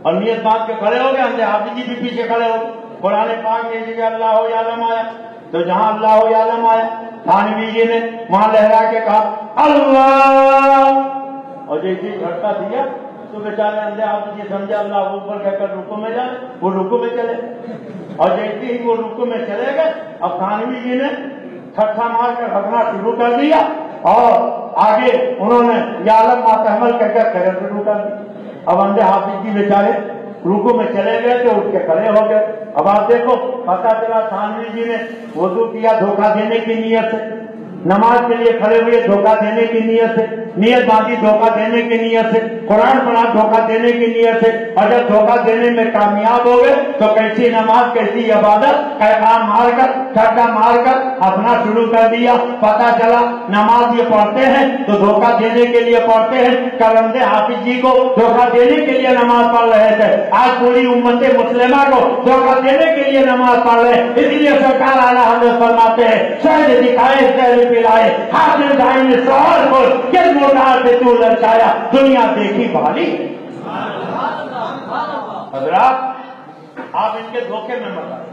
اور نیت باندھ کے کھڑے ہو گئے. اندھے حافظ جی بھی پیچھے کھڑے ہو. قرآن پاک میں جگہ اللہ یعلم آیا تو جہاں اللہ یعلم آیا تھانوی جی نے وہاں لہرا کے کہا اللہ اور جیسے جھٹکا دیا تو بیچارے اندھے حافظ جی سمجھے اللہ اوپر کہہ کر رکوع میں جائے وہ رکوع میں چلے اور جیسے ہی وہ رکوع میں چلے گئے اب تھانوی جی نے ٹھٹھا مار کر ہنسنا شروع کر دیا اور آگے انہوں نے یعلم ما تحمل کہہ کر کہنا شروع کر دیا. اب اندھے حافظ جی بیچارے رکوع میں چلے گئے تو اٹھ کے کھڑے ہو گئے. اب آپ دیکھو پتا چلا تھانوی جی نے وضو کیا دھوکہ دینے کی نیت سے نماز کے لیے کھڑے ہوئے دھوکہ دینے کی نیت سے نیت باندھی دھوکہ دینے کی نیت سے قرآن پڑھا دھوکہ دینے کی نیت سے اور جب دھوکہ دینے میں کامیاب ہو گئے تو کیسی نماز کیسی عبادت کام مار کر ٹھٹا مار کر اپنا شروع کر دیا. پتا چلا نماز یہ پڑھتے ہیں تو دھوکہ دینے کے لیے پڑھتے ہیں. کل اندھے حافظ جی کو دھوکہ دینے کے لیے نماز پڑھ رہے تھے آج پوری امت مسلمہ کو دھوکہ دینے کے لیے نماز پڑھ رہے ہیں. اس لیے سرکار اعلیٰ حضرت فرماتے ہیں شہد دکھائے شہد پلائے حاضر دائیں سوال کو کس موٹار سے تو لڑکایا دنیا دیکھی بھالی. حضرات آپ ان کے دھوکے میں مت آئے.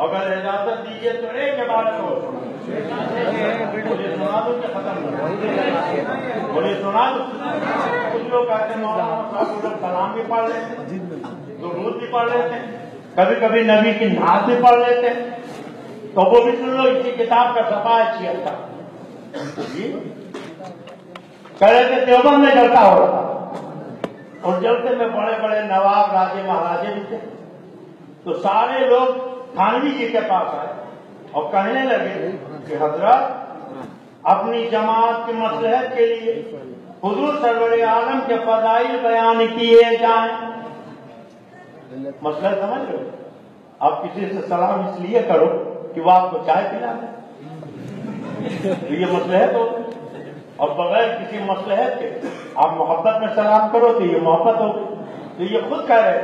اگر اجازت دیجیے تو ایک کے بعد مجھے سنا دو کہ ختم مجھے سنا دو. کچھ لوگ کہتے ہیں مولانا صاحب لوگ کلام بھی پڑھ لیتے ہیں درود بھی پڑھ لیتے ہیں کبھی کبھی نبی کی نعت بھی پڑھ لیتے ہیں تو وہ بھی سن لو. اسی کتاب کا صفحہ 76 کہہ رہے تھے دیوبند میں جلسہ ہو رہا اور جلسے میں بڑے بڑے نواب راجے مہاراجے بھی تھے تو سارے لوگ تھانوی جی کے پاس آئے اور کہنے لگے کہ حضرت اپنی جماعت کی مصلحت کے لیے حضور سرور عالم کے فضائل بیان کیے جائیں. مسئلہ سمجھ لو. آپ کسی سے سلام اس لیے کرو کہ وہ آپ کو چائے پلا دے یہ مصلحت ہو اور بغیر کسی مصلحت کے آپ محبت میں سلام کرو تو یہ محبت ہو. تو یہ خود کہہ رہے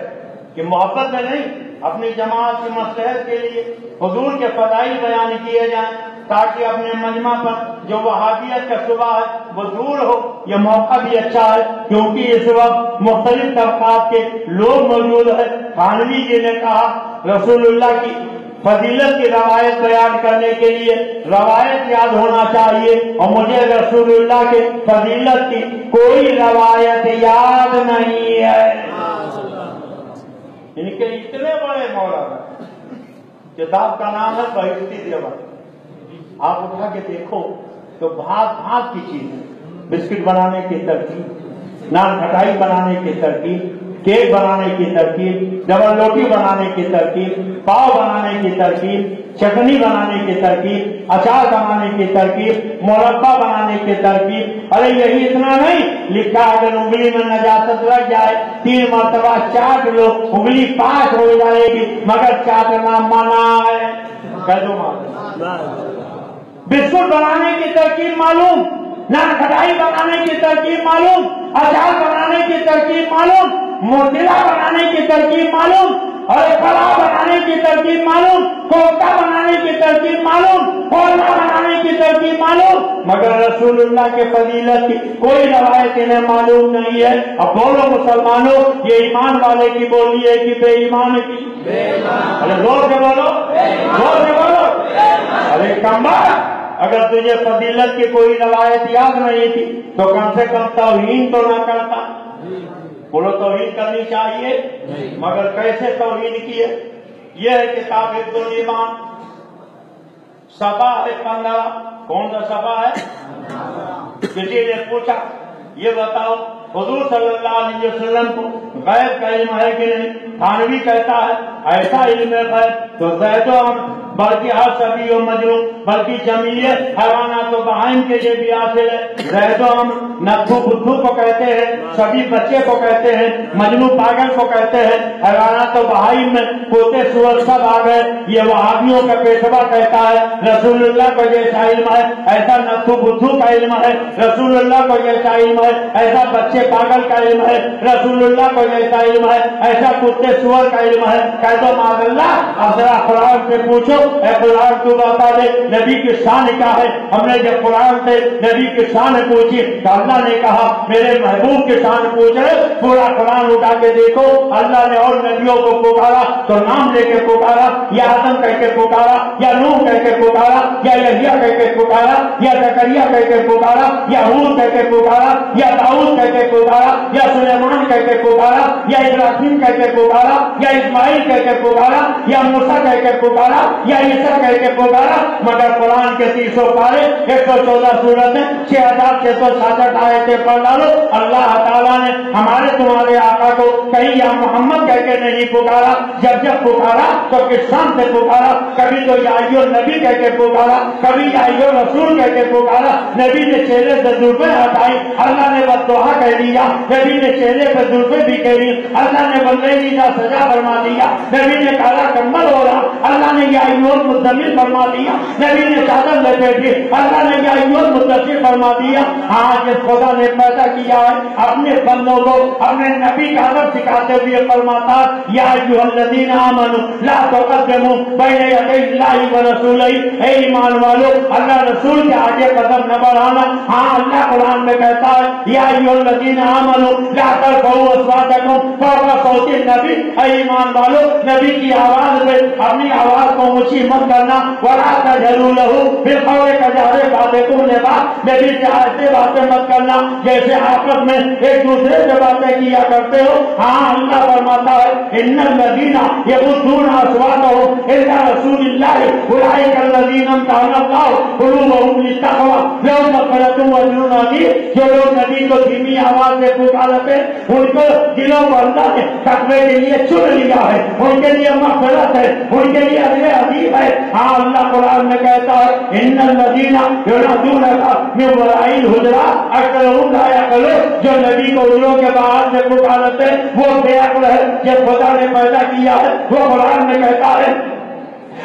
کہ محبت میں نہیں اپنی جماعت کی مصلحت کے لیے حضور کے فضائل بیان کیے جائیں. تاکہ اپنے مجمع پر جو وہابیت کا شبہ ہے وہ دور ہو۔ یہ موقع بھی اچھا ہے کیونکہ اس وقت مختلف طبقات کے لوگ موجود ہیں۔ تھانوی جی نے کہا رسول اللہ کی فضیلت کی روایت بیان کرنے کے لیے روایت یاد ہونا چاہیے، اور مجھے رسول اللہ کے فضیلت کی کوئی روایت یاد نہیں ہے۔ ان کے اتنے بڑے مولانا، کتاب کا نام ہے بہشتی دیوبند، آپ اٹھا کے دیکھو تو بھانت بھانت کی چیز ہے۔ بسکٹ بنانے کی ترکیب، نان کھٹائی بنانے کی ترکیب، کیک بنانے کی ترکیب، ڈبل روٹی بنانے کی ترکیب، پاؤ بنانے کی ترکیب، چٹنی بنانے کی ترکیب، اچار بنانے کی ترکیب، مربع بنانے کی ترکیب۔ ارے یہی اتنا نہیں، لکھا اگر انگلی میں نجاست لگ جائے 3 مرتبہ چاٹ لو، انگلی 5 ہو جائے گی، مگر چاٹنا منع ہے۔ کہہ دو ماں، بسکٹ بنانے کی ترکیب معلوم، نان کھٹائی بنانے کی ترکیب معلوم، اچار بنانے کی ترکیب معلوم، مرتلا بنانے کی ترکیب معلوم، اور کباب بنانے کی ترکیب معلوم، کوفتہ بنانے کی ترکیب معلوم، قورمہ بنانے کی ترکیب معلوم، مگر رسول اللہ کے فضیلت کی کوئی روایت انہیں معلوم نہیں ہے۔ اب بولو مسلمانوں، یہ ایمان والے کی بولی ہے کہ بے ایمان کی؟ ارے زور سے بولو، زور سے بولو۔ ارے کمبخت، اگر تجھے فضیلت کی کوئی روایت یاد نہیں تھی تو کم سے کم توہین تو نہ کرتا۔ بولو توہین کرنی چاہیے، مگر کیسے توہین کی ہے؟ یہ ہے کتاب حفظ الایمان، صفحہ ہے 15۔ کون سا صفحہ ہے؟ کسی نے پوچھا یہ بتاؤ حضور صلی اللہ علیہ وسلم کو غیب کا علم ہے کہ نہیں؟ تھانوی کہتا ہے ایسا علم ہے غیب تو زید و عمر بلکہ ہر سبی و مجنون بلکہ جمیعت حیوانات و بہائم کے لیے بھی حاصل ہے۔ زید و عمر نتھو بدھو کو کہتے ہیں، سبھی بچے کو کہتے ہیں، مجنون پاگل کو کہتے ہیں، حیوانات و بہائم میں کوتے سور سب آ گئے۔ یہ وہابیوں کا پیشوا کہتا ہے رسول اللہ کو جیسا علم ہے ایسا نتھو بدھو کا علم ہے، رسول اللہ کو جیسا علم ہے ایسا بچے پاگل کا علم ہے، رسول اللہ کو جیسا علم ہے ایسا کتے سور کا علم ہے۔ کہہ دو معاذ اللہ۔ اب ذرا قرآن سے پوچھو، اے قرآن تو بتا دے نبی کی شان کیا ہے؟ ہم نے جب قرآن سے نبی کی شان پوچھی تو اللہ نے کہا میرے محبوب کی شان پوچھ رہے، پورا قرآن اٹھا کے دیکھو اللہ نے اور نبیوں کو پکارا تو نام لے کے پکارا، یا آدم کہہ کے پکارا، یا نوح کہہ کے پکارا، یا یحییٰ کہہ کے پکارا، یا زکریا کہہ کے پکارا، یا ہود کہہ کے پکارا، یا داؤد کہہ کے پکارا، یا سلیمان کہہ کے پکارا، یا ابراہیم کہہ کے پکارا، یا اسماعیل کہہ کے پکارا، یا موسیٰ کہہ کے پکارا، یا عیسیٰ کہہ کے پکارا۔ مگر قرآن کے 300 پارے 114 سورتیں 6666 آیتیں پڑھ ڈالو، اللہ تعالیٰ نے ہمارے تمہارے آقا کو کہیں یا محمد کہہ کے نہیں پکارا، جب جب پکارا تو کس شان سے پکارا، کبھی تو یا ایھا النبی کہہ کے پکارا، کبھی یا ایھا الرسول کہہ کے پکارا۔ نبی نے چہرے سے زلفیں ہٹائی، اللہ نے بد دعا کہہ دیا، نبی نے چہرے پہ زلفیں بھی کہی، اللہ نے بلغیری کا سزا فرما دیا، نبی نے کالا کمبل ہو رہا، اللہ نے یا ایھا المزمل فرما دیا، نبی نے چادر لپیٹی، اللہ نے یا ایھا المدثر فرما دیا۔ ہاں جس خدا نے پیدا کیا ہے اپنے بندوں کو اپنے نبی کا ادب سکھاتے ہوئے فرماتا یا ایھا الذین آمنوا لا تقدموا بین یدی اللہ ورسولہ، اے ایمان والو اللہ رسول کے آگے قدم نہ بڑھانا۔ ہاں اللہ قرآن میں کہتا ہے یا ایھا الذین آمنوا لا ترفعوا اصواتکم فوق صوت النبی، اے ایمان والو نبی کی آواز میں اپنی آواز کو اونچی مت کرنا، ولا تجهروا له بالقول كجهر بعضكم لبعض، نبی سے ایسے باتیں مت کرنا جیسے آپس میں ایک دوسرے سے باتیں کیا کرتے ہو۔ ہاں اللہ فرماتا ہے ان الذین یغضون اصواتهم عند رسول اللہ اولئک الذین امتحن اللہ قلوبهم للتقوی لهم مغفرۃ واجر عظیم۔ جو لوگ نبی کو دھیمی آواز سے پکارتے ہیں ان کو دلوں کو اللہ نے تقوی کے لیے چن لیا ہے، ان کے لیے مغفرت ہے، ان کے لیے اجر عظیم ہے۔ ہاں اللہ قرآن میں کہتا ہے ان الذین ینادونک من وراء الحجرات اکثرهم لا یعقلون، جو نبی کو حجروں کے باہر سے پکارتے ہیں وہ بے عقل ہے۔ جب خدا نے پیدا کیا ہے وہ قرآن میں کہتا ہے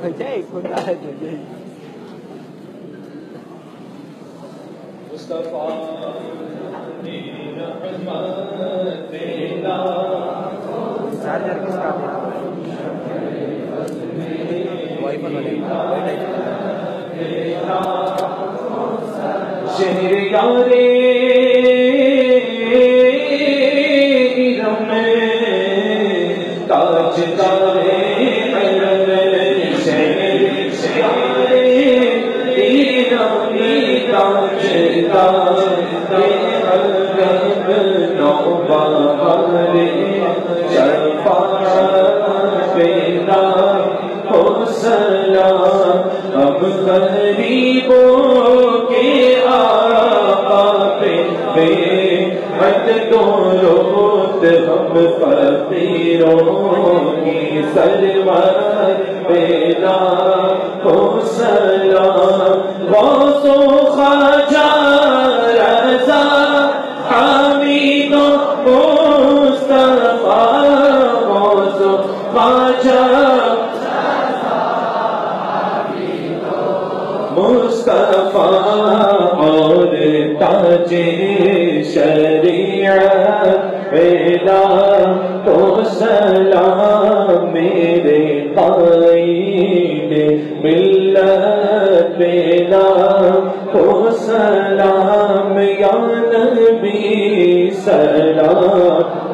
phải chết con trai مصطفیٰ رحمت پیدا چارجر کس کا وائی فائی والے شہر یارے ارم تاج دارے علم شہر یارے ارم تاج دارے علم نوبہارے شفاعت پیدا ہو سلام اب غریبوں کے آقا پہ بے حد درود ہم فقیروں کی سرور پیدا ہو سلام غوث و خواجہ رضا حمید و مصطفیٰ غوث و خواجہ مصطفیٰ اور تاج شریعت پیدا تو سلام میرے قائد ملت پیدا تو سلام یا نبی سلام